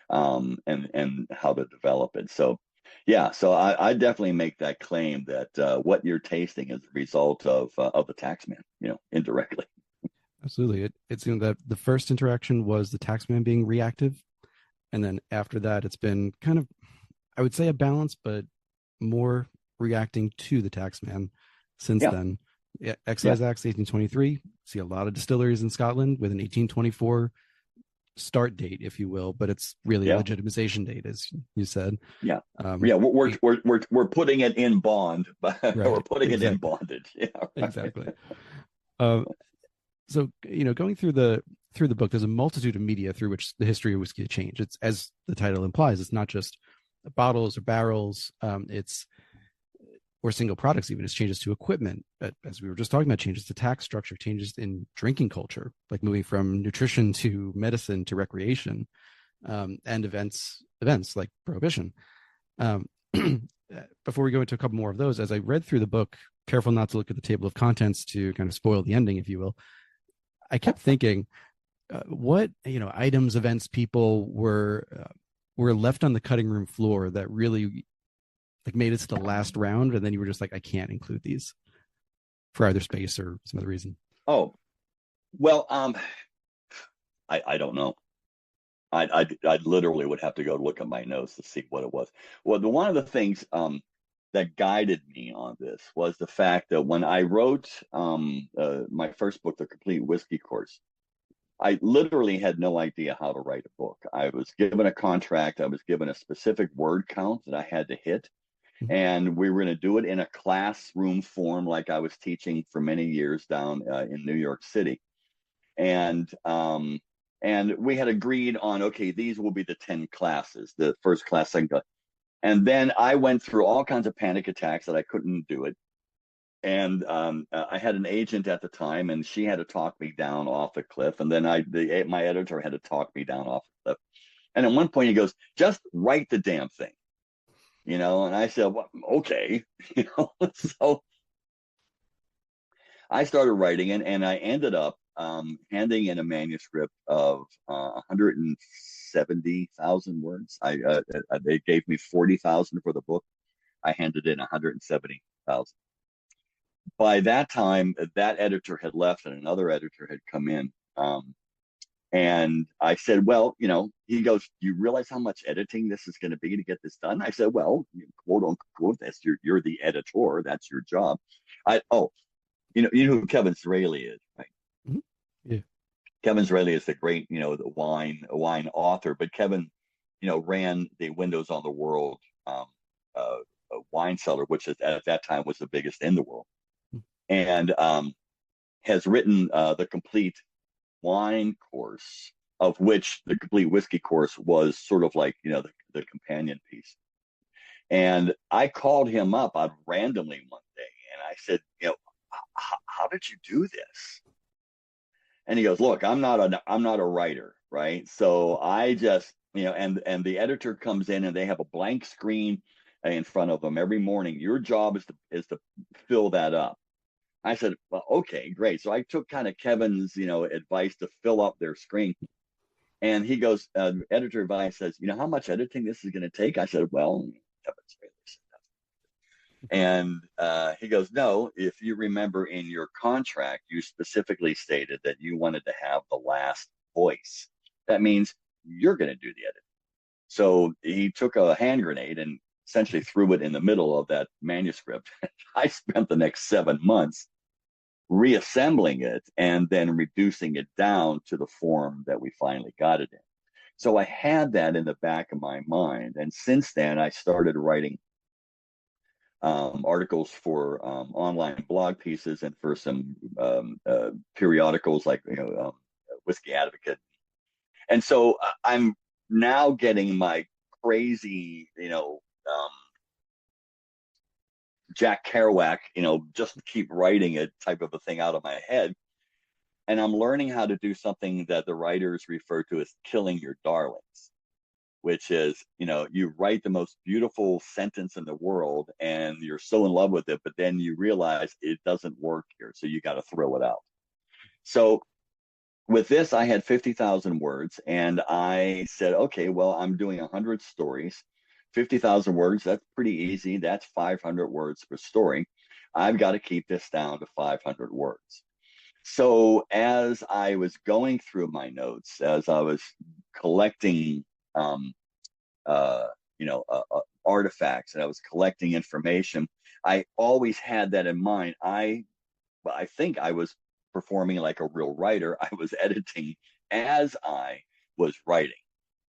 and how to develop it. So, yeah, so I definitely make that claim that what you're tasting is a result of the taxman, indirectly. Absolutely. It seemed that the first interaction was the taxman being reactive. And then after that, it's been kind of, I would say, a balance, but more reacting to the taxman since Yeah. then. Excise Acts 1823. See a lot of distilleries in Scotland with an 1824 start date, if you will, but it's really a legitimization date, as you said. Yeah. We're putting it in bond, but right, we're putting exactly. it in bondage. Yeah, right. Exactly. So, going through the book, there's a multitude of media through which the history of whiskey changed. It's, as the title implies, it's not just bottles or barrels. Or single products, even. It's changes to equipment, but as we were just talking about, changes to tax structure, changes in drinking culture, like moving from nutrition to medicine to recreation, and events like prohibition. Before we go into a couple more of those, as I read through the book, careful not to look at the table of contents to kind of spoil the ending, if you will, I kept thinking, what items, events, people were left on the cutting room floor that really made it to the last round, and then you were just like, I can't include these for either space or some other reason. Oh, well, I don't know. I literally would have to go look at my notes to see what it was. Well, one of the things that guided me on this was the fact that when I wrote my first book, The Complete Whiskey Course, I literally had no idea how to write a book. I was given a contract. I was given a specific word count that I had to hit. And we were going to do it in a classroom form, like I was teaching for many years down in New York City. And we had agreed on, okay, these will be the 10 classes, the first class, second class. And then I went through all kinds of panic attacks that I couldn't do it. And I had an agent at the time, and she had to talk me down off the cliff. And then my editor had to talk me down off the cliff. And at one point he goes, just write the damn thing. And I said, well, okay, so I started writing it, and I ended up handing in a manuscript of 170,000 words. They gave me 40,000 for the book. I handed in 170,000. By that time, that editor had left and another editor had come in. And I said, well, he goes, you realize how much editing this is going to be to get this done? I said, well, quote unquote, you're the editor. That's your job. You know who Kevin Zraly is, right? Mm-hmm. Yeah. Kevin Zraly is the great, the wine author, but Kevin, ran the Windows on the World wine cellar, which at that time was the biggest in the world. And has written the Complete Wine Course, of which the Complete Whiskey Course was sort of like, the companion piece. And I called him up randomly one day, and I said, how did you do this? And he goes, look, I'm not a writer, right? So I just, and the editor comes in and they have a blank screen in front of them every morning. Your job is to fill that up. I said, well, okay, great. So I took kind of Kevin's, advice to fill up their screen. And he goes, editor advice says, how much editing this is going to take? I said, well, and he goes, no, if you remember in your contract, you specifically stated that you wanted to have the last voice. That means you're going to do the editing. So he took a hand grenade and essentially threw it in the middle of that manuscript. I spent the next 7 months reassembling it and then reducing it down to the form that we finally got it in. So I had that in the back of my mind. And since then, I started writing articles for online blog pieces and for some periodicals like Whiskey Advocate. And so I'm now getting my crazy, Jack Kerouac, just keep writing it type of a thing out of my head. And I'm learning how to do something that the writers refer to as killing your darlings, which is, you write the most beautiful sentence in the world and you're so in love with it, but then you realize it doesn't work here. So you got to throw it out. So with this, I had 50,000 words and I said, okay, well, I'm doing 100 stories. 50,000 words, that's pretty easy. That's 500 words per story. I've got to keep this down to 500 words. So as I was going through my notes, as I was collecting, uh, artifacts, and I was collecting information, I always had that in mind. I think I was performing like a real writer. I was editing as I was writing.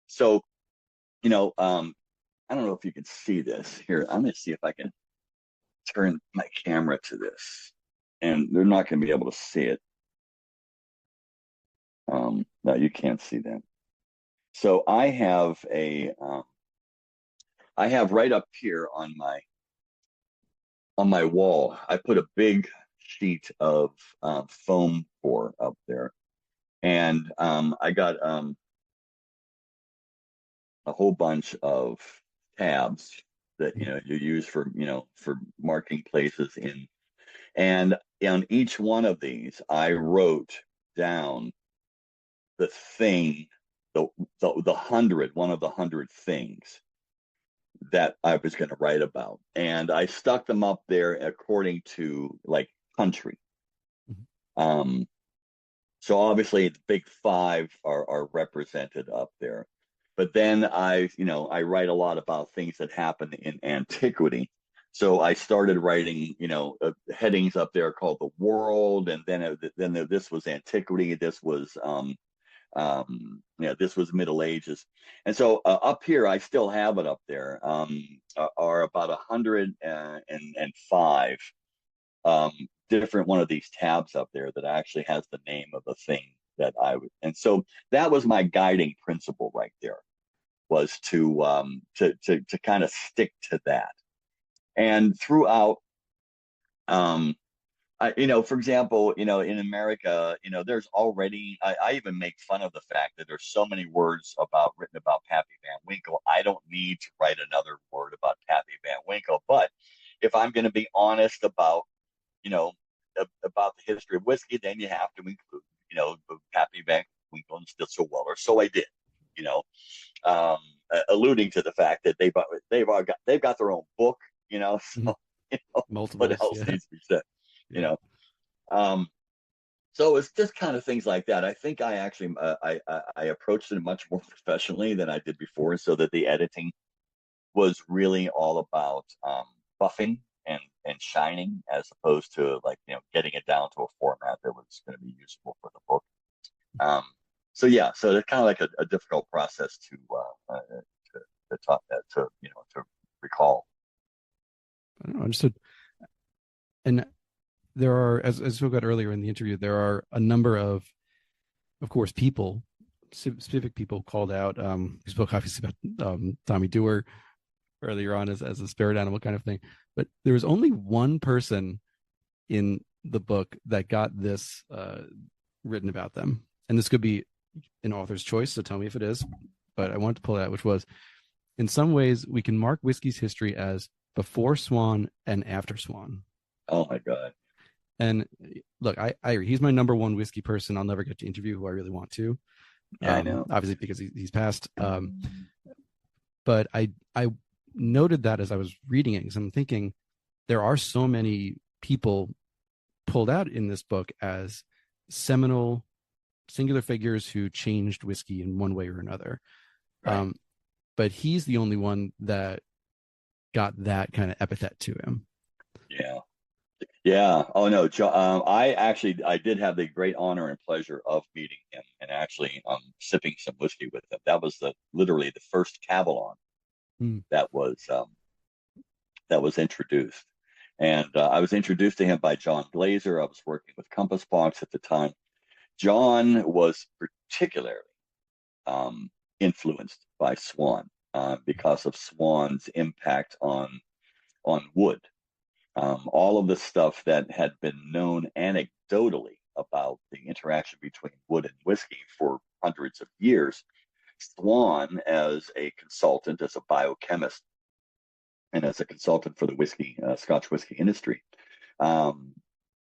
So, I don't know if you can see this here. I'm going to see if I can turn my camera to this, and they're not going to be able to see it. No, you can't see that. So I have right up here on my wall, I put a big sheet of foam core up there, and I got a whole bunch of tabs that you use for marking places in, and on each one of these I wrote down the thing, the one of the 100 things that I was going to write about, and I stuck them up there according to like country. Mm-hmm. So obviously the big five are represented up there, but then I write a lot about things that happened in antiquity. So I started writing, headings up there called the world, and then this was antiquity. This was this was Middle Ages. And so up here, I still have it up there, are about 105 different one of these tabs up there that actually has the name of the thing that I would. And so that was my guiding principle right there, was to kind of stick to that. And throughout, for example, in America, there's already, I even make fun of the fact that there's so many words written about Pappy Van Winkle. I don't need to write another word about Pappy Van Winkle. But if I'm going to be honest about the history of whiskey, then you have to include, Pappy Van Winkle and Stitzelweller. So I did, alluding to the fact that they've got their own book, so, Multiple, what else needs to be said, yeah. So it's just kind of things like that. I think I actually I approached it much more professionally than I did before, so that the editing was really all about buffing and shining, as opposed to getting it down to a format that was going to be useful for the book. So it's kind of like a difficult process to talk to recall. I don't know, understood. And there are, as we spoke about earlier in the interview, there are a number of course, people, specific people called out. We spoke obviously about Tommy Dewar earlier on as a spirit animal kind of thing, but there was only one person in the book that got this written about them, and this could be an author's choice, so tell me if it is, but I wanted to pull it out, which was, in some ways we can mark whiskey's history as before Swan and after Swan. Oh my God. And look, I he's my number one whiskey person I'll never get to interview, who I really want to. Yeah, I know. Obviously because he's passed. But I noted that as I was reading it, because I'm thinking there are so many people pulled out in this book as seminal singular figures who changed whiskey in one way or another. Right. But he's the only one that got that kind of epithet to him. Yeah. Oh no. I did have the great honor and pleasure of meeting him and actually sipping some whiskey with him. That was literally the first Kavalan that was introduced. And I was introduced to him by John Glaser. I was working with Compass Box at the time. John was particularly influenced by Swan. because of Swan's impact on wood. All of the stuff that had been known anecdotally about the interaction between wood and whiskey for hundreds of years, Swan, as a consultant, as a biochemist, and as a consultant for the Scotch whiskey industry,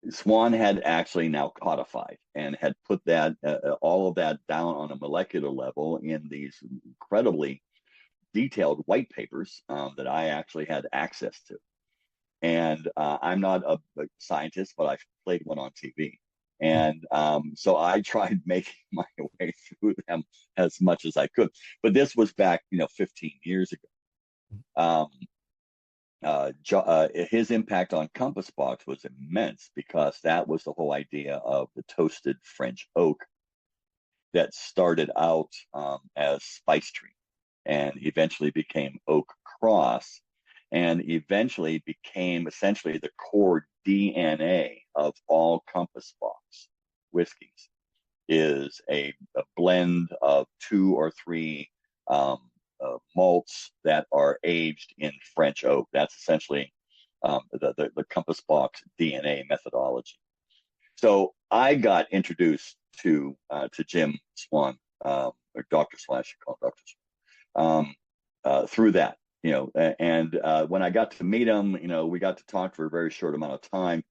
Swan had actually now codified and had put that all of that down on a molecular level in these incredibly detailed white papers that I actually had access to. And I'm not a scientist, but I've played one on TV. And so I tried making my way through them as much as I could. But this was back, 15 years ago. His impact on Compass Box was immense because that was the whole idea of the toasted French oak that started out as Spice Tree and eventually became Oak Cross and eventually became essentially the core DNA of all Compass Box whiskeys is a blend of 2 or 3 malts that are aged in French oak. That's essentially the Compass Box DNA methodology. So I got introduced to Jim Swan, or Dr. Swan, I should call him Dr. Swan, through that, and when I got to meet him, we got to talk for a very short amount of time.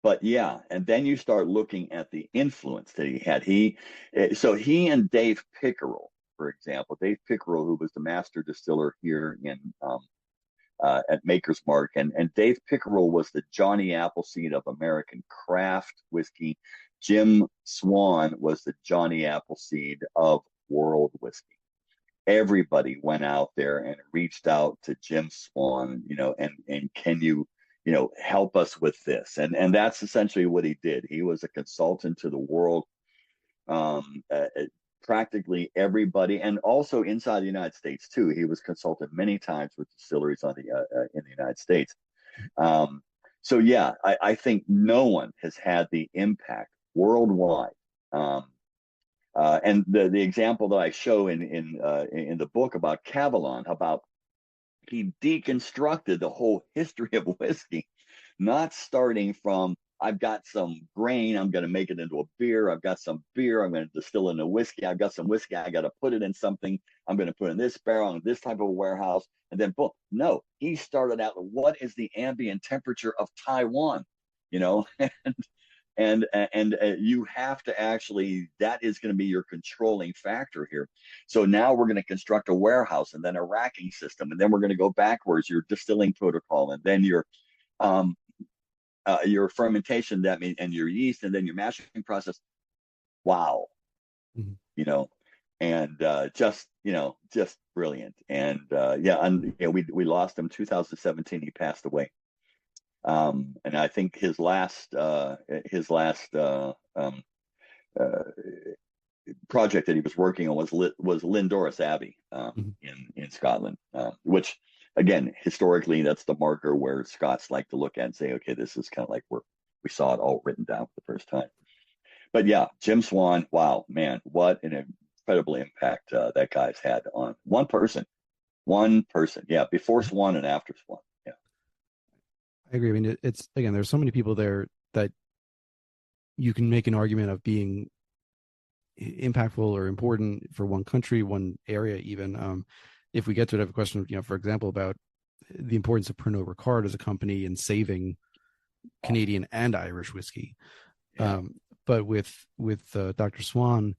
But yeah, and then you start looking at the influence that he had. So he and Dave Pickerel, for example, Dave Pickerel, who was the master distiller here in at Maker's Mark, and Dave Pickerel was the Johnny Appleseed of American craft whiskey. Jim Swan was the Johnny Appleseed of world whiskey. Everybody went out there and reached out to Jim Swan, and can you, help us with this? And that's essentially what he did. He was a consultant to the world. Practically everybody, and also inside the United States too. He was consulted many times with distilleries in the United States. So yeah, I think no one has had the impact worldwide. And the example that I show in the book about Kavalan, about he deconstructed the whole history of whiskey, not starting from I've got some grain, I'm going to make it into a beer. I've got some beer, I'm going to distill it into whiskey. I've got some whiskey, I got to put it in something. I'm going to put in this barrel in this type of a warehouse, and then boom. No, he started out with what is the ambient temperature of Taiwan, and you have to actually, that is going to be your controlling factor here. So now we're going to construct a warehouse and then a racking system, and then we're going to go backwards, your distilling protocol, and then your fermentation, that means, and your yeast, and then your mashing process. Wow. Mm-hmm. And just brilliant. And we lost him 2017. He passed away. And I think his last project that he was working on was Lindores Abbey in Scotland, which again, historically, that's the marker where Scots like to look at and say, okay, this is kind of like where we saw it all written down for the first time. But yeah, Jim Swan, wow, man, what an incredible impact that guy's had on one person. Yeah, before Swan and after Swan. Yeah, I agree. I mean, it's again, there's so many people there that you can make an argument of being impactful or important for one country, one area, even. If we get to it, I have a question of, for example, about the importance of Pernod Ricard as a company in saving Canadian and Irish whiskey. Yeah. But with Dr. Swan,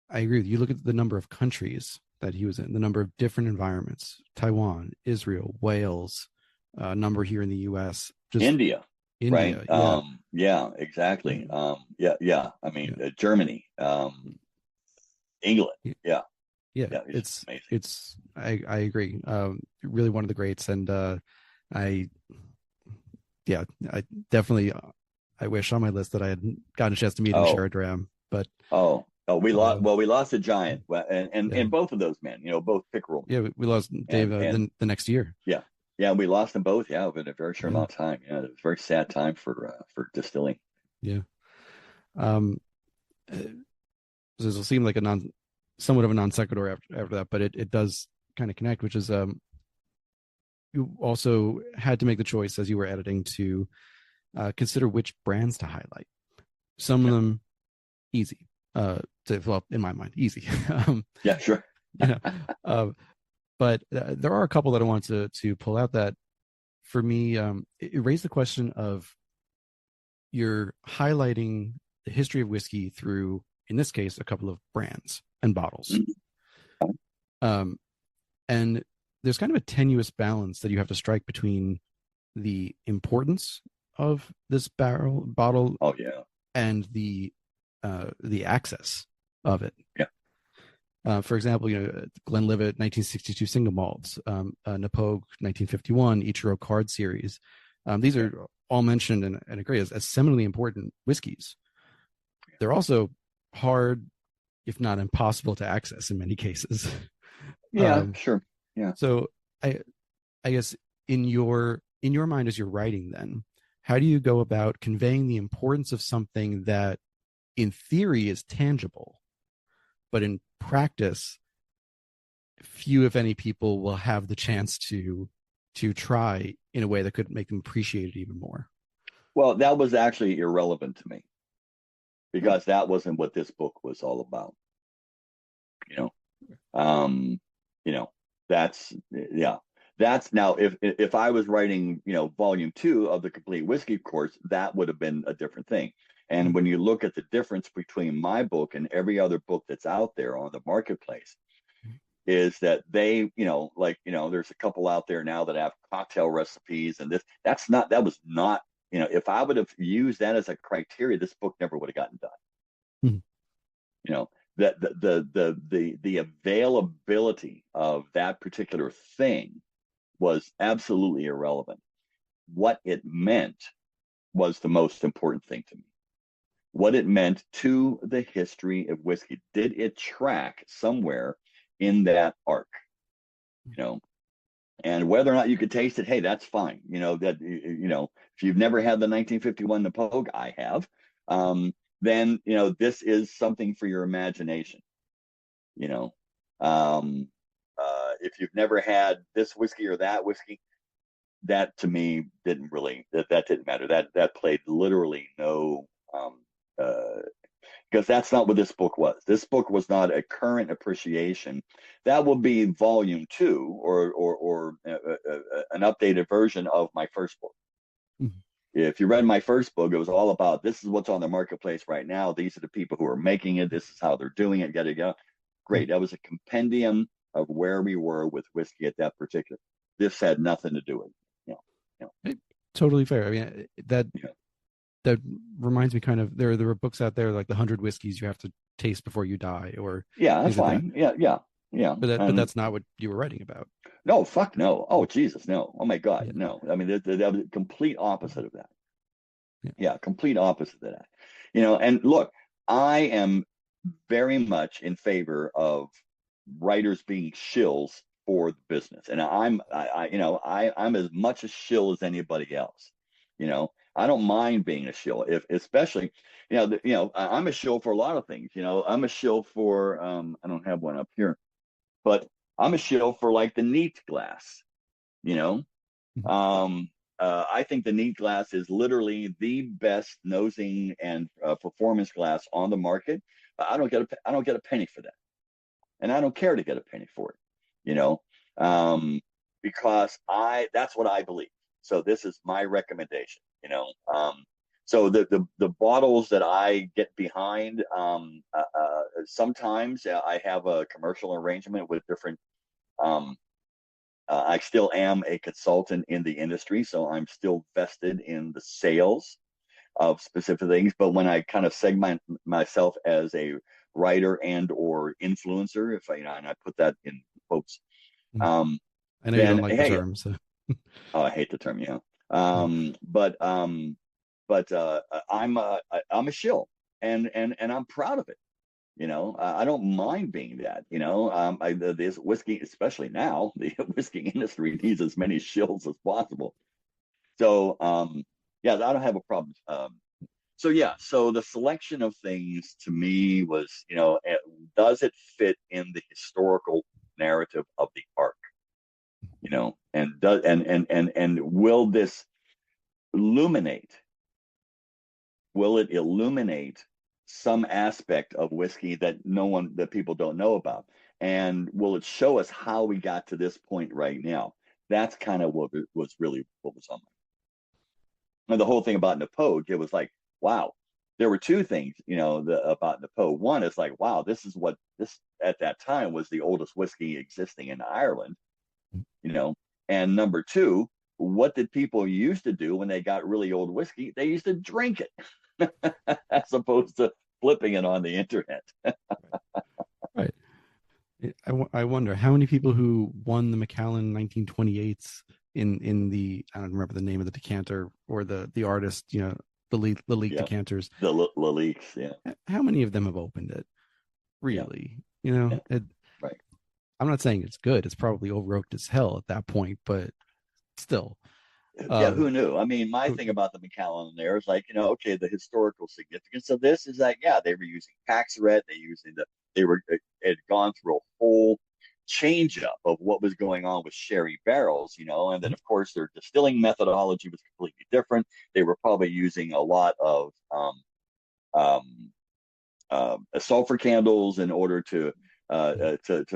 I agree with you. Look at the number of countries that he was in, the number of different environments: Taiwan, Israel, Wales, number here in the U.S., just India. Right. Yeah. Yeah, exactly. Yeah. I mean, Germany, England. Yeah. Yeah. It's amazing. I agree. Really one of the greats. And I definitely, I wish on my list that I had gotten a chance to meet him, share a dram, but. We lost a giant, and both of those men, both Pickerel. Yeah. We lost Dave the next year. Yeah. Yeah, we lost them both. Yeah, in a very short amount of time. Yeah, it was a very sad time for distilling. Yeah. This will seem like a somewhat of a non sequitur after that, but it does kind of connect, which is you also had to make the choice as you were editing to consider which brands to highlight. Some of Yeah. them easy, well, in my mind, easy. Yeah, sure. you know, uh, but there are a couple that I want to pull out that for me, it raised the question of you're highlighting the history of whiskey through, in this case, a couple of brands and bottles. Mhm. Um, and there's kind of a tenuous balance that you have to strike between the importance of this bottle Oh yeah. and the access of it. Yeah. For example, Glenlivet 1962 single malts, Napogue 1951, Ichiro Card Series. These Yeah. are all mentioned and agree as seminally important whiskeys. They're also hard, if not impossible, to access in many cases. Yeah, sure. Yeah. So I guess in your mind as you're writing, then how do you go about conveying the importance of something that in theory is tangible, but in practice few if any people will have the chance to try in a way that could make them appreciate it even more? Well, that was actually irrelevant to me because that wasn't what this book was all about. You know, you know, that's yeah. That's now if I was writing, volume 2 of the complete whiskey course, that would have been a different thing. And when you look at the difference between my book and every other book that's out there on the marketplace, is that they, there's a couple out there now that have cocktail recipes and that was not, if I would have used that as a criteria, this book never would have gotten done. Mhm. You know, that the availability of that particular thing was absolutely irrelevant. What it meant was the most important thing to me. What it meant to the history of whiskey. Did it track somewhere in that arc? And whether or not you could taste it, hey, that's fine. If you've never had the 1951 Napogue, I have, then this is something for your imagination. You know, if you've never had this whiskey or that whiskey, that to me that didn't matter. That played literally no uh, because that's not what this book was. This book was not a current appreciation. That will be volume 2 or an updated version of my first book. Mhm. If you read my first book, it was all about this is what's on the marketplace right now. These are the people who are making it. This is how they're doing it. Yada yada. Great. That was a compendium of where we were with whiskey at that particular. This had nothing to do with it. Totally fair. I mean, that You know, that reminds me kind of there are books out there like the 100 whiskeys you have to taste before you die or yeah, that's things like that. fine. Yeah, yeah, yeah. But And that's not what you were writing about. no, fuck no. Oh, Jesus, no. Oh my God, Yeah. no. I mean, that was the complete opposite of that. Yeah. Yeah, complete opposite of that. And look, I am very much in favor of writers being shills for the business, and I'm as much a shill as anybody else. I don't mind being a shill, if especially, I'm a shill for a lot of things. I'm a shill for I don't have one up here, but I'm a shill for like the neat glass. You know, Mhm. I think the neat glass is literally the best nosing and performance glass on the market. I don't get a penny for that, and I don't care to get a penny for it. You know, um, because that's what I believe. So this is my recommendation. So the bottles that I get behind, sometimes I have a commercial arrangement with different. Um, I still am a consultant in the industry, so I'm still vested in the sales of specific things. But when I kind of segment myself as a writer and or influencer, if I, and I put that in quotes, Mhm. um, I know you don't then like the hey, term, so oh, I hate the term, yeah. But I'm a shill, and I'm proud of it. I don't mind being that. This whiskey, especially now, the whiskey industry needs as many shills as possible. So, yeah, I don't have a problem. So yeah, so the selection of things to me was, does it fit in the historical narrative of the arc? And does and illuminate will it illuminate some aspect of whiskey that people don't know about? And will it show us how we got to this point right now? That's kind of what was really what was on my. And the whole thing about Napogue, it was like, wow, there were two things, about Napogue. One is like, wow, this at that time was the oldest whiskey existing in Ireland, you know. And number two, what did people used to do when they got really old whiskey? They used to drink it as opposed to flipping it on the internet. Right. I wonder how many people who won the Macallan 1928s in the, I don't remember the name of the decanter or the artist, the Leek Yeah, decanters. the Leaks. Yeah, How many of them have opened it? yeah, Really? yeah. Right. I'm not saying it's good. It's probably overworked as hell at that point, but still. Yeah, Um, who knew? I mean, my thing about the Macallan there is like, okay, the historical significance of this is that, yeah, they were using Paxaret, it had gone through a whole change up of what was going on with sherry barrels, and then of course their distilling methodology was completely different. They were probably using a lot of um, sulfur candles in order to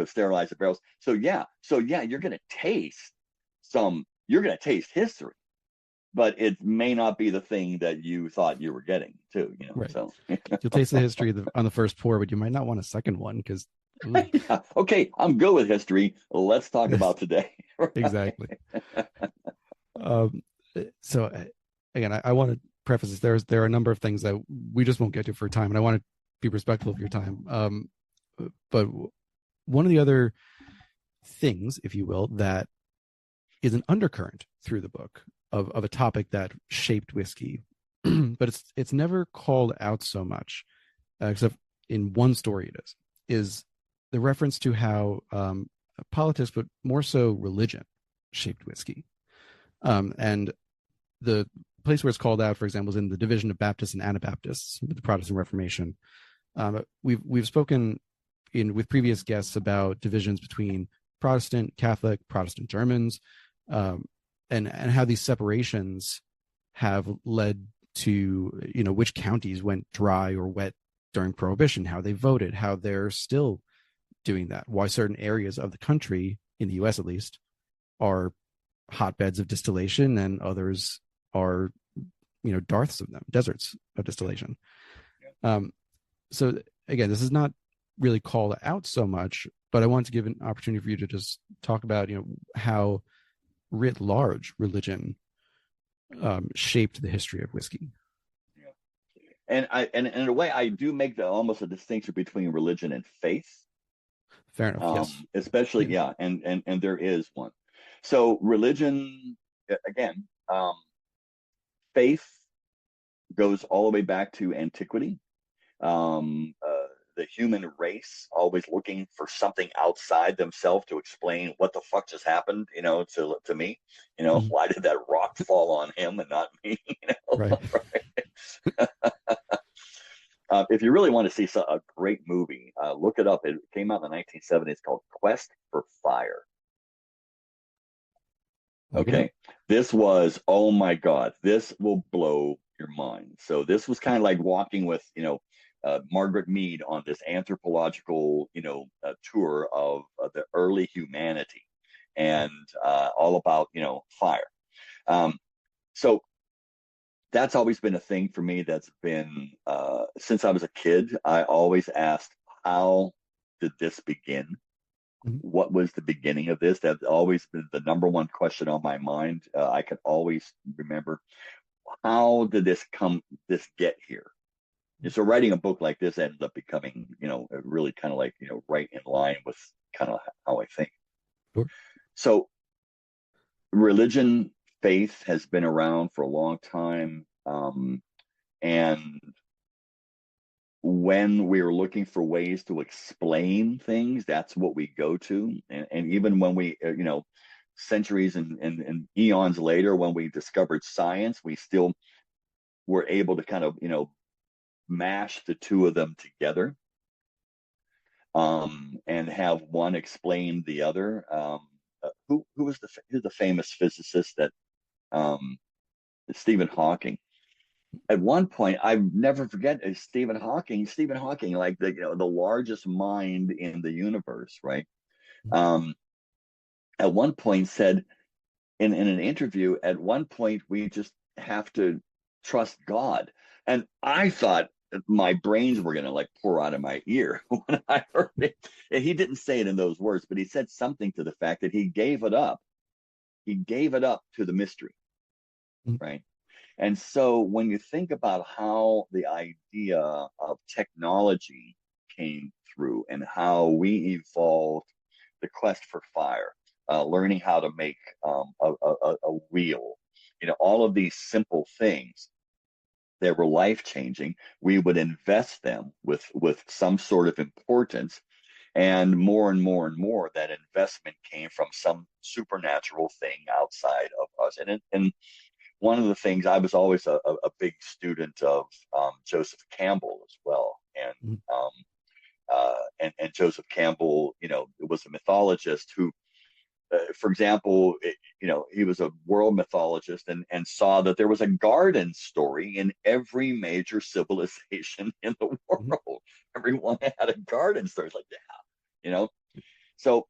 sterilize the barrels. So yeah, you're going to taste history, but it may not be the thing that you thought you were getting too, right. so. You'll taste the history on the first pour, but you might not want a second one because, Yeah, okay, I'm good with history, let's talk yes, about today. exactly. Um, so again, I want to preface this. There are a number of things that we just won't get to for time, and I want to be respectful of your time. But one of the other things, if you will, that is an undercurrent through the book of a topic that shaped whiskey, but it's never called out so much, except in one story it is the reference to how politics, but more so religion, shaped whiskey. And the place where it's called out, for example, is in the division of Baptists and Anabaptists with the Protestant Reformation. We've spoken with previous guests about divisions between Protestant, Catholic, Protestant Germans, and how these separations have led to which counties went dry or wet during Prohibition, how they voted, how they're still doing that, why certain areas of the country, in the U.S. at least, are hotbeds of distillation and others are deserts of distillation. So again, this is not really called out so much, but I want to give an opportunity for you to just talk about how writ large religion shaped the history of whiskey. And in a way, I do make almost a distinction between religion and faith. Fair enough. Yes. Especially, yeah, and there is one. So religion, again, faith goes all the way back to antiquity. The human race always looking for something outside themselves to explain what the fuck just happened, to me. Why did that rock fall on him and not me? Right. If you really want to see a great movie, look it up. It came out in the 1970s called Quest for Fire. Okay. This was, oh my God, this will blow your mind. So this was kind of like walking with, Margaret Mead on this anthropological, tour of the early humanity and all about, fire. So that's always been a thing for me. That's been, since I was a kid, I always asked, how did this begin? What was the beginning of this? That's always been the number one question on my mind. I can always remember, how did this get here? And so writing a book like this ended up becoming, really kind of like, right in line with kind of how I think. Sure. So religion, faith has been around for a long time. And when we're looking for ways to explain things, that's what we go to. And even when we, centuries and eons later, when we discovered science, we still were able to kind of, mash the two of them together, and have one explain the other. Who was who's the famous physicist that, Stephen Hawking? At one point, I never forget, Stephen Hawking. Stephen Hawking, like the largest mind in the universe, right? Um, at one point said in an interview, at one point we just have to trust God, and I thought my brains were gonna like pour out of my ear when I heard it. And he didn't say it in those words, but he said something to the fact that he gave it up. He gave it up to the mystery, Mhm. right? And so when you think about how the idea of technology came through and how we evolved the quest for fire, learning how to make a wheel, all of these simple things that were life changing, we would invest them with some sort of importance. And more and more and more, that investment came from some supernatural thing outside of us. And one of the things, I was always a big student of Joseph Campbell as well, Mhm. and Joseph Campbell, was a mythologist who, for example, he was a world mythologist, and saw that there was a garden story in every major civilization in the Mhm. world. Everyone had a garden story. It's like, yeah, So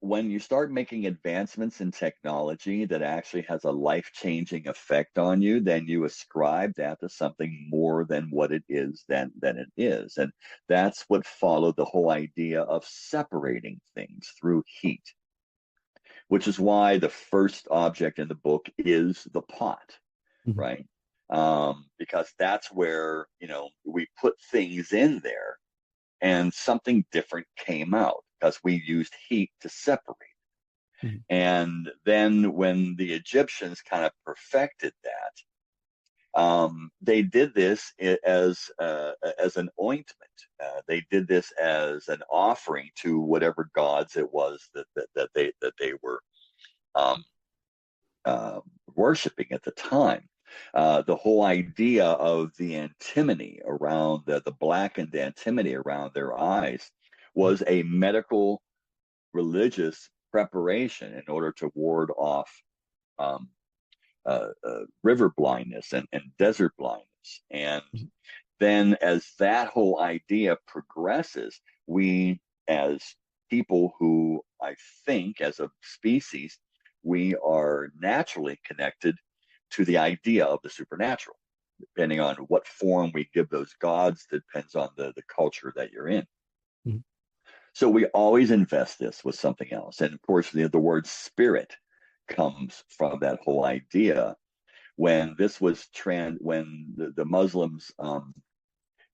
when you start making advancements in technology that actually has a life-changing effect on you, then you ascribe that to something more than what it is than it is. And that's what followed the whole idea of separating things through heat, which is why the first object in the book is the pot, Mhm. right? Because that's where, we put things in there and something different came out because we used heat to separate. Mhm. And then when the Egyptians kind of perfected that, they did this as an ointment. They did this as an offering to whatever gods it was that they were um, uh, worshiping at the time. The whole idea of the antimony around the blackened antimony around their eyes was a medical religious preparation in order to ward off um, river blindness and desert blindness. And Mhm. then, as that whole idea progresses, we, as people who I think, as a species, we are naturally connected to the idea of the supernatural. Depending on what form we give those gods, depends on the culture that you're in. Mhm. So we always invest this with something else. And of course, the word spirit comes from that whole idea. When this was when the Muslims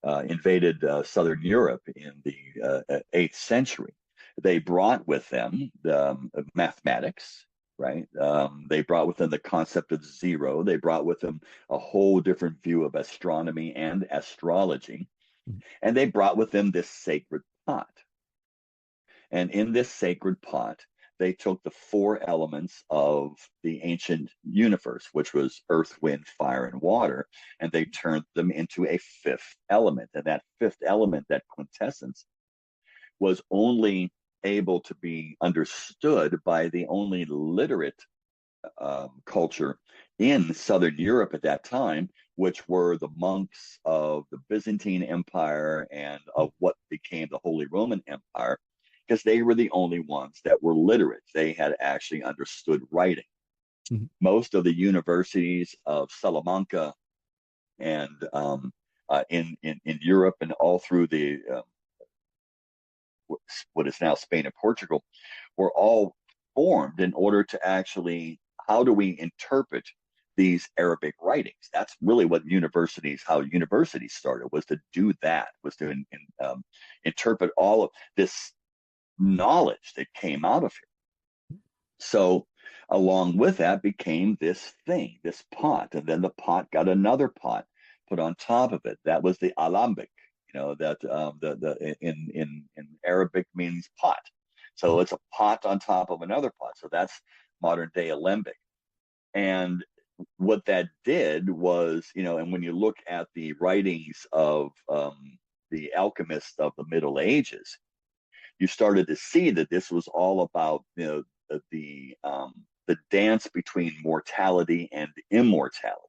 invaded Southern Europe in the 8th century, they brought with them the mathematics, right? They brought with them the concept of zero. They brought with them a whole different view of astronomy and astrology. Mhm. And they brought with them this sacred pot. And in this sacred pot, they took the four elements of the ancient universe, which was earth, wind, fire, and water, and they turned them into a fifth element. And that fifth element, that quintessence, was only able to be understood by the only literate culture in Southern Europe at that time, which were the monks of the Byzantine Empire and of what became the Holy Roman Empire, because they were the only ones that were literate. They had actually understood writing. Mhm. Most of the universities of Salamanca and in Europe and all through the what is now Spain and Portugal were all formed in order to actually, how do we interpret these Arabic writings? That's really what how universities started, was to do that, was to interpret all of this knowledge that came out of here. So along with that became this thing, this pot, and then the pot got another pot put on top of it. That was the alambic, that the in Arabic means pot. Mhm. So it's a pot on top of another pot. So that's modern day alembic. And what that did was, and when you look at the writings of the alchemists of the Middle Ages, you started to see that this was all about, the dance between mortality and immortality.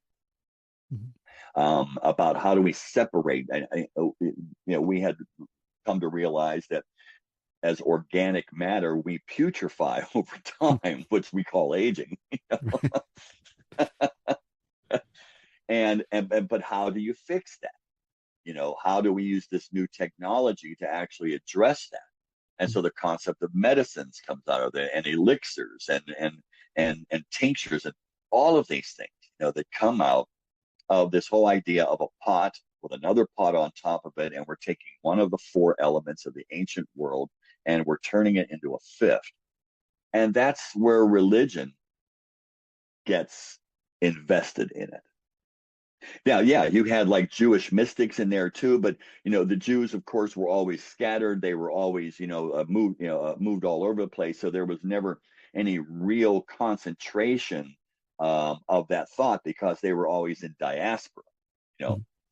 About how do we separate? We had come to realize that as organic matter, we putrefy over time, which we call aging. And but how do you fix that? How do we use this new technology to actually address that? And so the concept of medicines comes out of it, and elixirs and tinctures and all of these things, that come out of this whole idea of a pot with another pot on top of it, and we're taking one of the four elements of the ancient world and we're turning it into a fifth. And that's where religion gets invested in it. Now, yeah, you had like Jewish mystics in there too, but the Jews, of course, were always scattered. They were always, moved all over the place. So there was never any real concentration of that thought, because they were always in diaspora.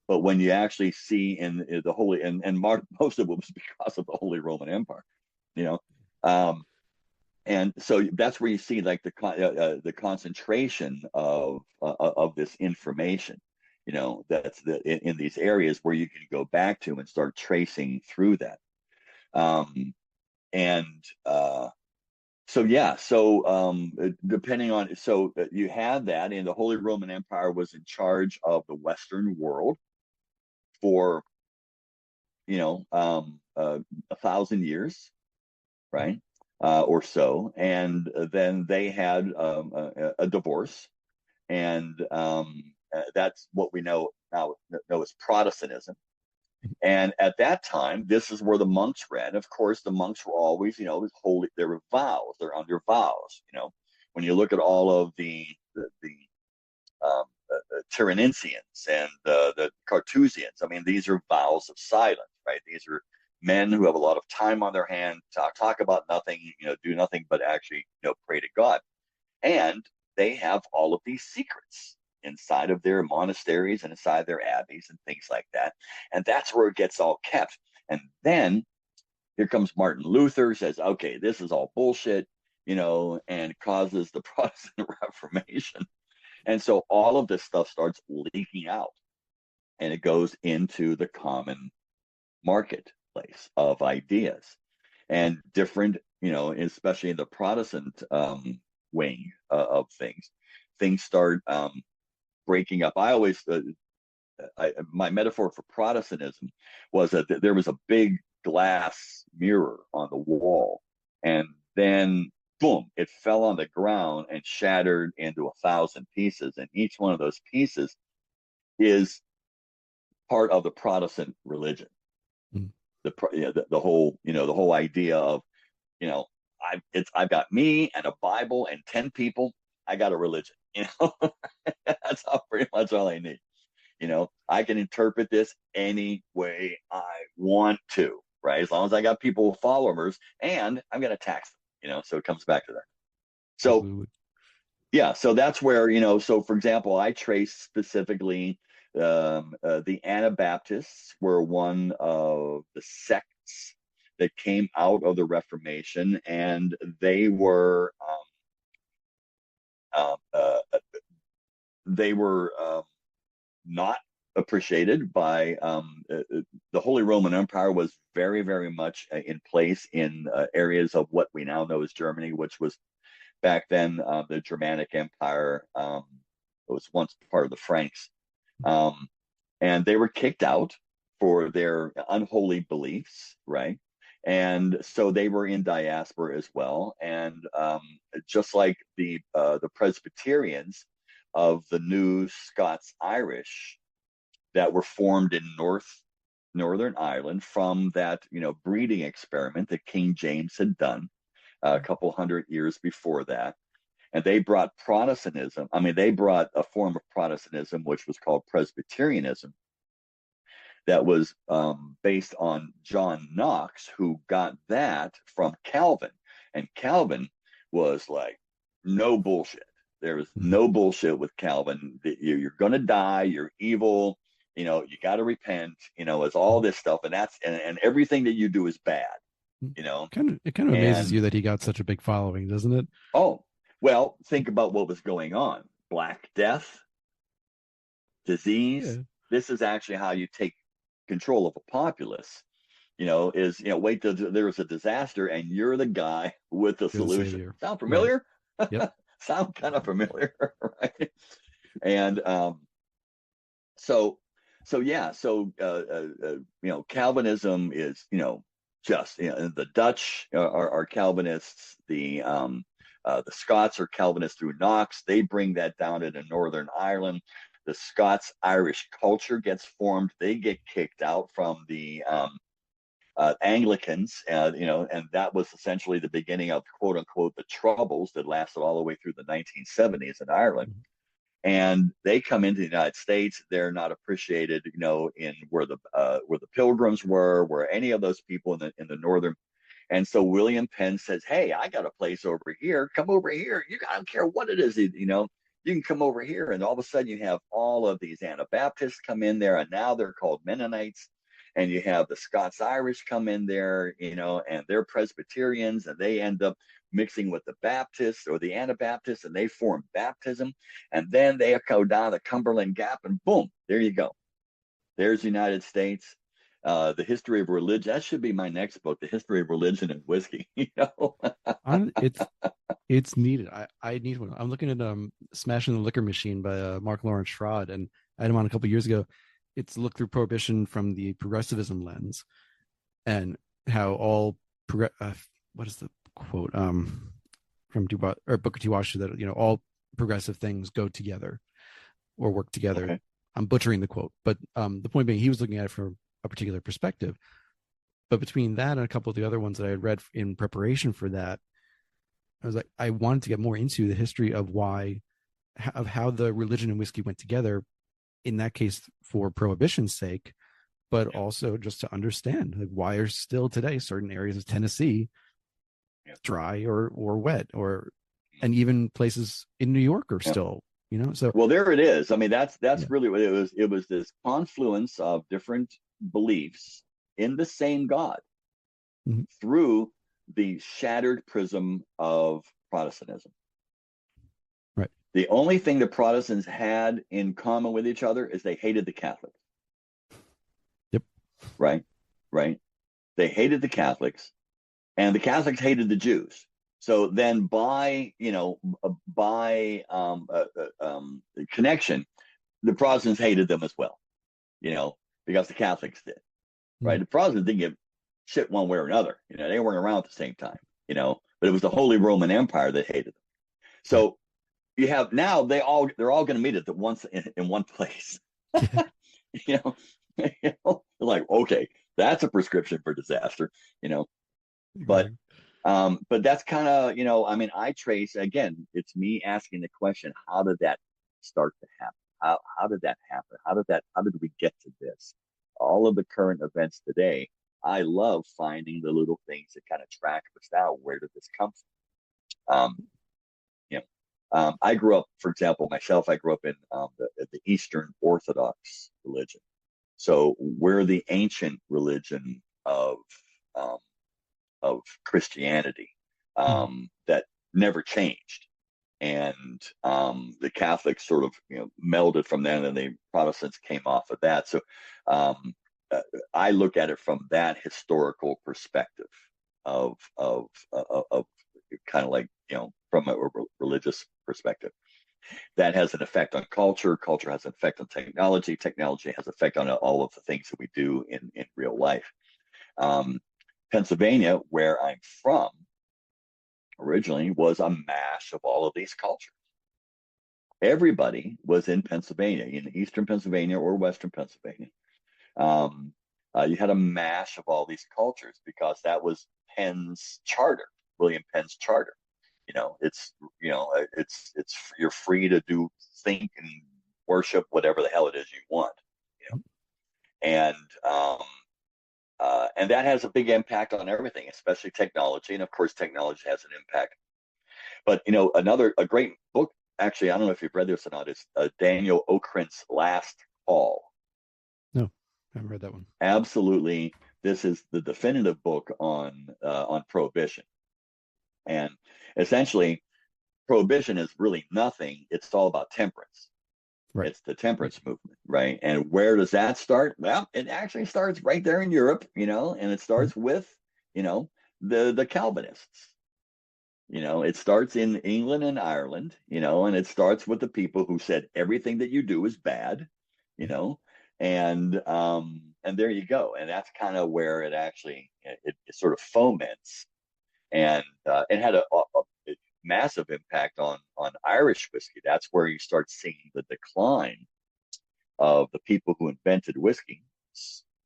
But when you actually see in the Holy, and most of it was because of the Holy Roman Empire, and so that's where you see like the concentration of this information, that's in these areas where you can go back to and start tracing through that. Depending on, you had that, and the Holy Roman Empire was in charge of the Western world for 1,000 years, right? Or so, and then they had a divorce, and that's what we know now as Protestantism. And at that time, this is where the monks read. Of course, the monks were always, holy. There were vows. They're under vows. When you look at all of the Tyrannincians and the Carthusians, I mean, these are vows of silence, right? These are men who have a lot of time on their hand, talk about nothing, do nothing but actually, pray to God. And they have all of these secrets inside of their monasteries and inside their abbeys and things like that. And that's where it gets all kept. And then here comes Martin Luther, says, okay, this is all bullshit, and causes the Protestant Reformation. And so all of this stuff starts leaking out, and it goes into the common marketplace of ideas. And different, especially in the Protestant wing of things start breaking up. I always, my metaphor for Protestantism was that there was a big glass mirror on the wall, and then boom, it fell on the ground and shattered into 1,000 pieces. And each one of those pieces is part of the Protestant religion. Mm. The whole idea of, I've got me and a Bible and 10 people. I got a religion. That's pretty much all I need. I can interpret this any way I want to, right? As long as I got people with followers, and I'm going to tax them. So it comes back to that. So, absolutely. Yeah, so that's where, so for example, I trace specifically the Anabaptists were one of the sects that came out of the Reformation, and they were not appreciated by the Holy Roman Empire. Was very, very much in place in areas of what we now know as Germany, which was back then the Germanic Empire. It was once part of the Franks, and they were kicked out for their unholy beliefs, right? And so they were in diaspora as well. And just like the Presbyterians of the New Scots Irish that were formed in Northern Ireland from that, breeding experiment that King James had done a couple hundred years before that. And they brought Protestantism. I mean, they brought a form of Protestantism, which was called Presbyterianism, that was based on John Knox, who got that from Calvin. And Calvin was like, no bullshit. There was Mhm. no bullshit with Calvin. You're going to die. You're evil. You got to repent. It's all this stuff, and and everything that you do is bad. You know, It kind of amazes and you that he got such a big following, doesn't it? oh, well, think about what was going on: Black Death, disease. Yeah, This is actually how you take control of a populace. Wait till there's a disaster and you're the guy with the you're the solution. savior. Sound Right. familiar? Yep. Sound kind of familiar, right? And so so yeah, so Calvinism is just the Dutch are Calvinists, the Scots are Calvinists through Knox. They bring that down into Northern Ireland. The Scots Irish culture gets formed. They get kicked out from the Anglicans, and that was essentially the beginning of quote unquote the Troubles that lasted all the way through the 1970s in Ireland. Mhm. And they come into the United States. They're not appreciated, in where the Pilgrims were, where any of those people in the northern. And so William Penn says, "Hey, I got a place over here. Come over here. I don't care what it is, you can come over here." And all of a sudden, you have all of these Anabaptists come in there, and now they're called Mennonites. And you have the Scots Irish come in there, and they're Presbyterians, and they end up mixing with the Baptists or the Anabaptists, and they form baptism. And then they go down the Cumberland Gap, and boom, there you go. There's the United States. The history of religion. That should be my next book, The History of Religion and Whiskey. It's needed. I need one. I'm looking at Smashing the Liquor Machine by Mark Lawrence Schrod, and I had him on a couple of years ago. It's looked through prohibition from the progressivism lens, and how all what is the quote from Booker T. Washington, that all progressive things go together or work together. Okay. I'm butchering the quote, but the point being, he was looking at it from a particular perspective. But between that and a couple of the other ones that I had read in preparation for that, I was like, I wanted to get more into the history of how the religion and whiskey went together. In that case, for prohibition's sake, but Yeah. also just to understand, like, why are still today certain areas of Tennessee Yeah. dry or wet, and even places in New York are Yeah. still, so Well, there it is. I mean, that's yeah. really what it was. It was this confluence of different beliefs in the same God Mhm. through the shattered prism of Protestantism. Right. The only thing the Protestants had in common with each other is they hated the Catholics. Yep. Right. Right. They hated the Catholics, and the Catholics hated the Jews. So then, by connection, the Protestants hated them as well. Because the Catholics did. Right. Mhm. The Protestants didn't give shit one way or another. They weren't around at the same time. But it was the Holy Roman Empire that hated them. Right. So you have now they're all going to meet at the once in one place. you know, like, okay, that's a prescription for disaster. But Exactly. but that's kind of I mean, I trace again. It's me asking the question: how did that start to happen? How did that happen? How did we get to this? All of the current events today. I love finding the little things that kind of track us out. Where did this come from? I grew up, for example, myself. I grew up in the Eastern Orthodox religion, so we're the ancient religion um, of Christianity Mhm. that never changed. And the Catholics sort of melded from then, and the Protestants came off of that. So um, I look at it from that historical perspective of kind of like from a religious perspective. That has an effect on culture. Culture has an effect on technology. Technology has an effect on all of the things that we do in real life. Um, Pennsylvania, where I'm from, originally was a mash of all of these cultures. Everybody was in Pennsylvania, in Eastern Pennsylvania or Western Pennsylvania. Um, you had a mash of all these cultures because that was Penn's charter, William Penn's charter. It's you're free to think and worship whatever the hell it is you want. And and that has a big impact on everything, especially technology. And of course, technology has an impact. But a great book actually, I don't know if you've read this or not. It's Daniel Okrent's Last Call. No, I haven't read that one. Absolutely, this is the definitive book on prohibition, and essentially, prohibition is really nothing. It's all about temperance. Right. It's the temperance movement, right? And where does that start? Well, it actually starts right there in Europe, and it Mhm. starts with, the Calvinists. It starts in England and Ireland, and it starts with the people who said everything that you do is bad, you know, and there you go. And that's kind of where it actually it sort of foments, and it had a massive impact on Irish whiskey. That's where you start seeing the decline of the people who invented whiskey.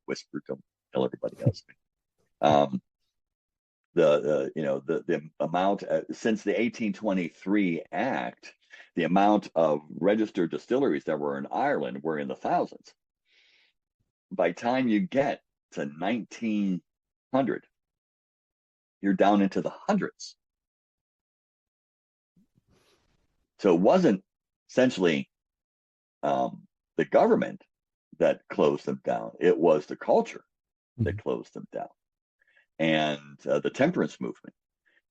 Whisper, don't tell everybody else. Um, the amount since the 1823 Act, the amount of registered distilleries that were in Ireland were in the thousands. By the time you get to 1900, you're down into the hundreds. So it wasn't essentially the government that closed them down; it was the culture that closed them down, and the temperance movement.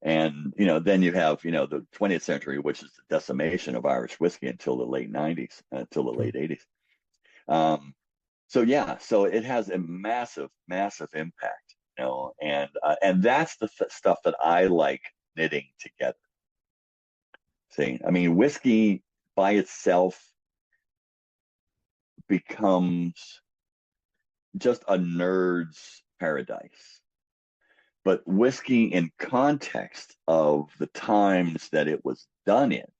And then you have the 20th century, which is the decimation of Irish whiskey until the late 90s, until the late 80s. So yeah, so it has a massive, massive impact, and that's the stuff that I like knitting together. See, I mean, whiskey by itself becomes just a nerd's paradise. But whiskey in context of the times that it was done in,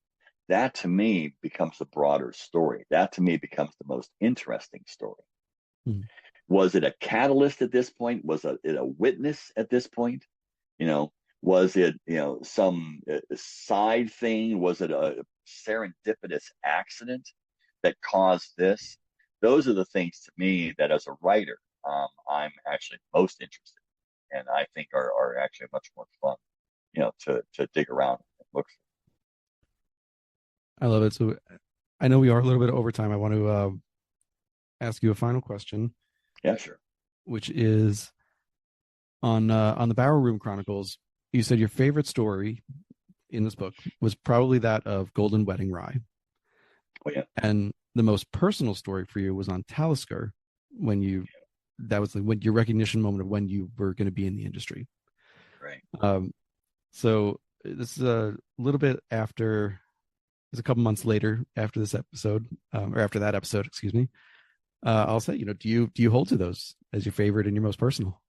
that to me becomes a broader story. That to me becomes the most interesting story. Mm-hmm. Was it a catalyst at this point? Was it a witness at this point? Was it some side thing? Was it a serendipitous accident that caused this? Those are the things to me that as a writer, I'm actually most interested in, and I think are actually much more fun, to dig around and look I love it. So I know we are a little bit over time. I want to ask you a final question. Yeah, sure. Which is on the Barrel Room Chronicles. You said your favorite story in this book was probably that of Golden Wedding Rye. Oh yeah. And the most personal story for you was on Talisker, that was your recognition moment of when you were going to be in the industry. Right. So this is a little bit after. It's a couple months later after this episode, or after that episode, excuse me. I'll say, do you hold to those as your favorite and your most personal?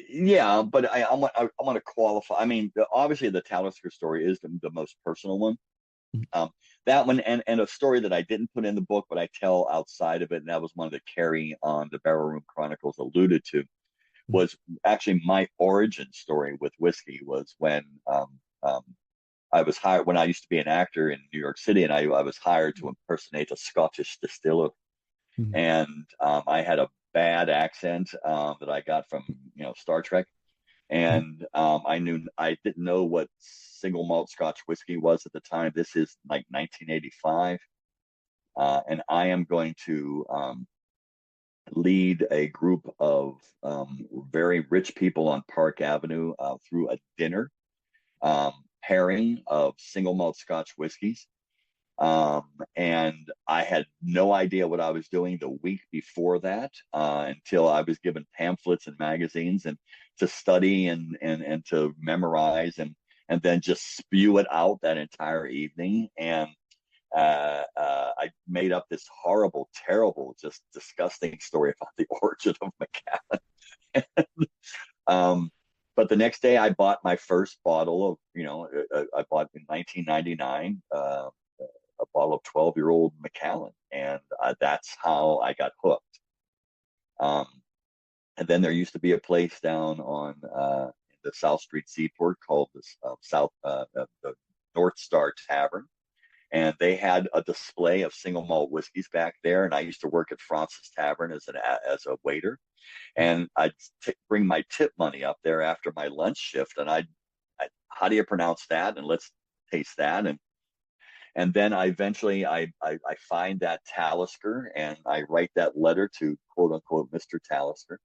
Yeah, but I want to qualify. I mean, obviously the Talisker story is the most personal one. That one and a story that I didn't put in the book, but I tell outside of it, and that was one of the Carrie on the Barrel Room Chronicles alluded to, was actually my origin story with whiskey. Was when I was hired when I used to be an actor in New York City, and I was hired to impersonate a Scottish distiller, Mm-hmm. and I had a bad accent that I got from Star Trek, and I didn't know what single malt Scotch whiskey was at the time. This is like 1985, and I am going to lead a group of very rich people on Park Avenue through a dinner pairing of single malt Scotch whiskeys. And I had no idea what I was doing the week before that until I was given pamphlets and magazines and to study and to memorize and then just spew it out that entire evening. And I made up this horrible, terrible, just disgusting story about the origin of Macallan. But the next day I bought my first bottle of, I bought in 1999 a bottle of 12-year-old Macallan, and that's how I got hooked. And then there used to be a place down on the South Street Seaport called the North Star Tavern, and they had a display of single malt whiskeys back there. And I used to work at Fraunces Tavern as a waiter, and I'd bring my tip money up there after my lunch shift, and how do you pronounce that? And let's taste that. And then I eventually I find that Talisker, and I write that letter to quote unquote Mr. Talisker.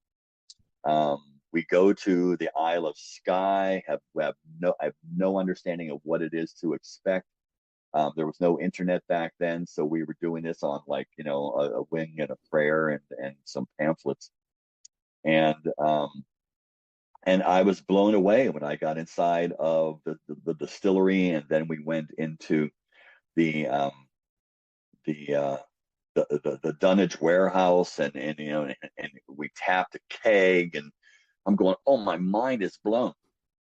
We go to the Isle of Skye. I have no understanding of what it is to expect. There was no internet back then, so we were doing this on, like, a wing and a prayer and some pamphlets. And I was blown away when I got inside of the distillery, and then we went into the dunnage warehouse, and we tapped a keg, and I'm going, oh, my mind is blown.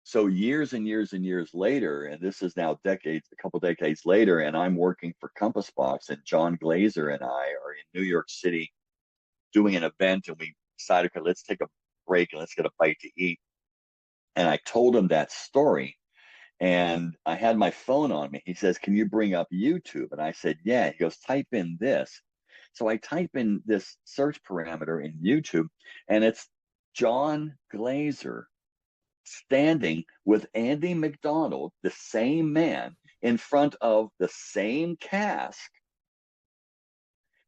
So years and years and years later, and this is now a couple decades later, and I'm working for Compass Box, and John Glaser and I are in New York City doing an event, and we decided, okay, let's take a break and let's get a bite to eat. And I told him that story, and I had my phone on me. He says, can you bring up YouTube? And I said, yeah. He goes, type in this. So I type in this search parameter in YouTube, and it's John Glaser standing with Andy McDonald, the same man, in front of the same cask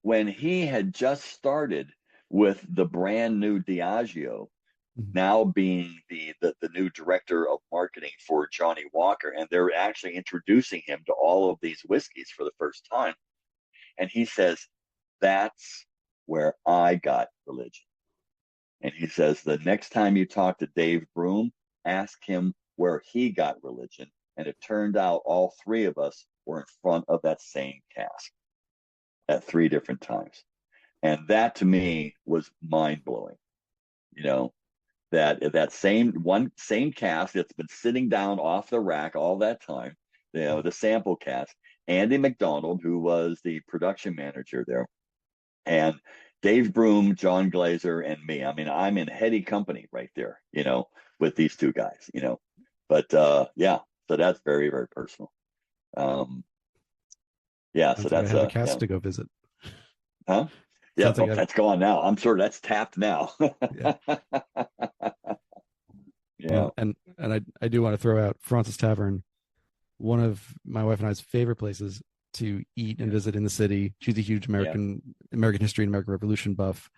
when he had just started with the brand new Diageo, now being the new director of marketing for Johnnie Walker. And they're actually introducing him to all of these whiskeys for the first time. And he says, that's where I got religion. And he says, the next time you talk to Dave Broom, ask him where he got religion. And it turned out all three of us were in front of that same cask at 3 different times. And that to me was mind blowing. That same cask that's been sitting down off the rack all that time, the sample cask, Andy McDonald, who was the production manager there, and Dave Broom, John Glaser, and me. I mean, I'm in heady company right there, with these two guys, But yeah, so that's very, very personal. Yeah, so that's I have a cask to go visit. Huh? Yeah, that's gone now. I'm sure that's tapped now. Yeah. Yeah. Well, and I do want to throw out Fraunces Tavern, one of my wife and I's favorite places to eat and visit in the city. She's a huge American history and American Revolution buff.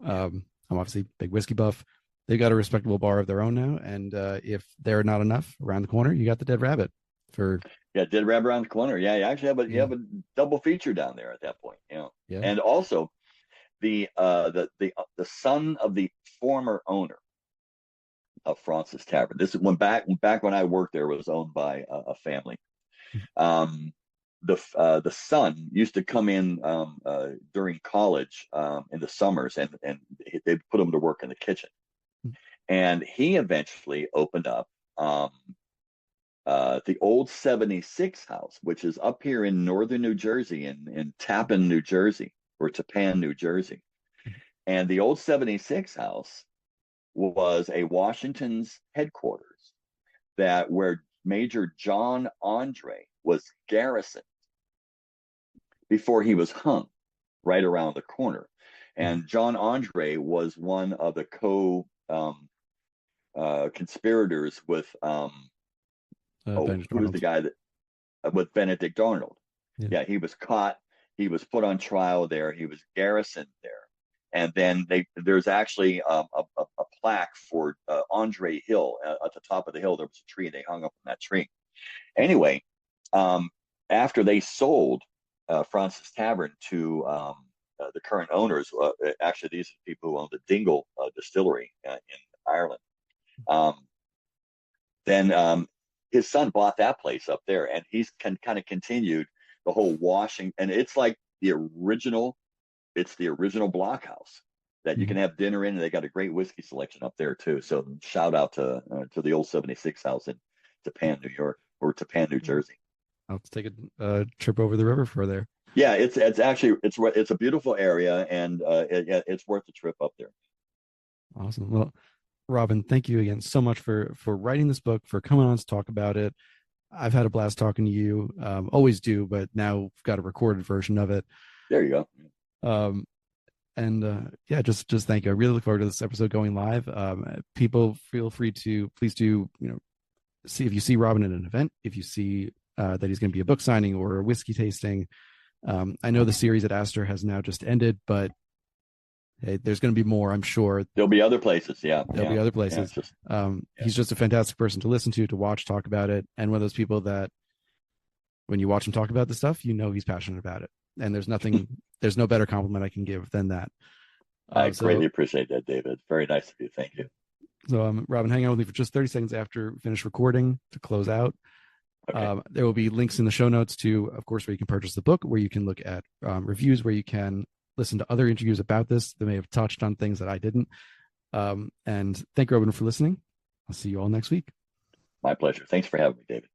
I'm obviously a big whiskey buff. They've got a respectable bar of their own now, and if they're not enough, around the corner you got the Dead Rabbit Dead Rabbit around the corner. Yeah, you actually have a double feature down there at that point. Yeah. And also the son of the former owner of Fraunces Tavern. This is back when I worked there, was owned by a family. The son used to come in during college in the summers, and they'd put him to work in the kitchen. And he eventually opened up the old 76 house, which is up here in northern New Jersey, in Tappan, New Jersey, or Tappan, New Jersey. And the old 76 house was a Washington's headquarters where Major John Andre was garrisoned before he was hung right around the corner. And John Andre was one of the conspirators with who was the guy that with Benedict Arnold. Yeah, he was caught. He was put on trial there. He was garrisoned there. And then there's actually a plaque for Andre Hill at the top of the hill. There was a tree, and they hung up on that tree. Anyway, after they sold Fraunces Tavern to the current owners, actually these are the people who own the Dingle Distillery in Ireland. Then his son bought that place up there, and he's kind of continued the whole washing. And it's like the original blockhouse that you can have dinner in, and they got a great whiskey selection up there too. So shout out to the old 76 house in Tappan, New York, or Tappan, New Jersey. I'll take a trip over the river for there. Yeah, it's a beautiful area, and it's worth the trip up there. Awesome. Well, Robin, thank you again so much for writing this book, for coming on to talk about it. I've had a blast talking to you. Always do, but now we've got a recorded version of it. There you go. And yeah, just thank you. I really look forward to this episode going live. People feel free to please do, see if you see Robin at an event, if you see that he's going to be a book signing or a whiskey tasting. I know the series at Astor has now just ended, but hey, there's going to be more, I'm sure. There'll be other places. Yeah. There'll be other places. He's just a fantastic person to listen to watch, talk about it. And one of those people that when you watch him talk about the stuff, he's passionate about it. And there's no better compliment I can give than that. I greatly appreciate that, David. Very nice of you. Thank you. So Robin, hang out with me for just 30 seconds after we finish recording to close out. Okay. There will be links in the show notes to, of course, where you can purchase the book, where you can look at reviews, where you can listen to other interviews about this that may have touched on things that I didn't. And thank you, Robin, for listening. I'll see you all next week. My pleasure. Thanks for having me, David.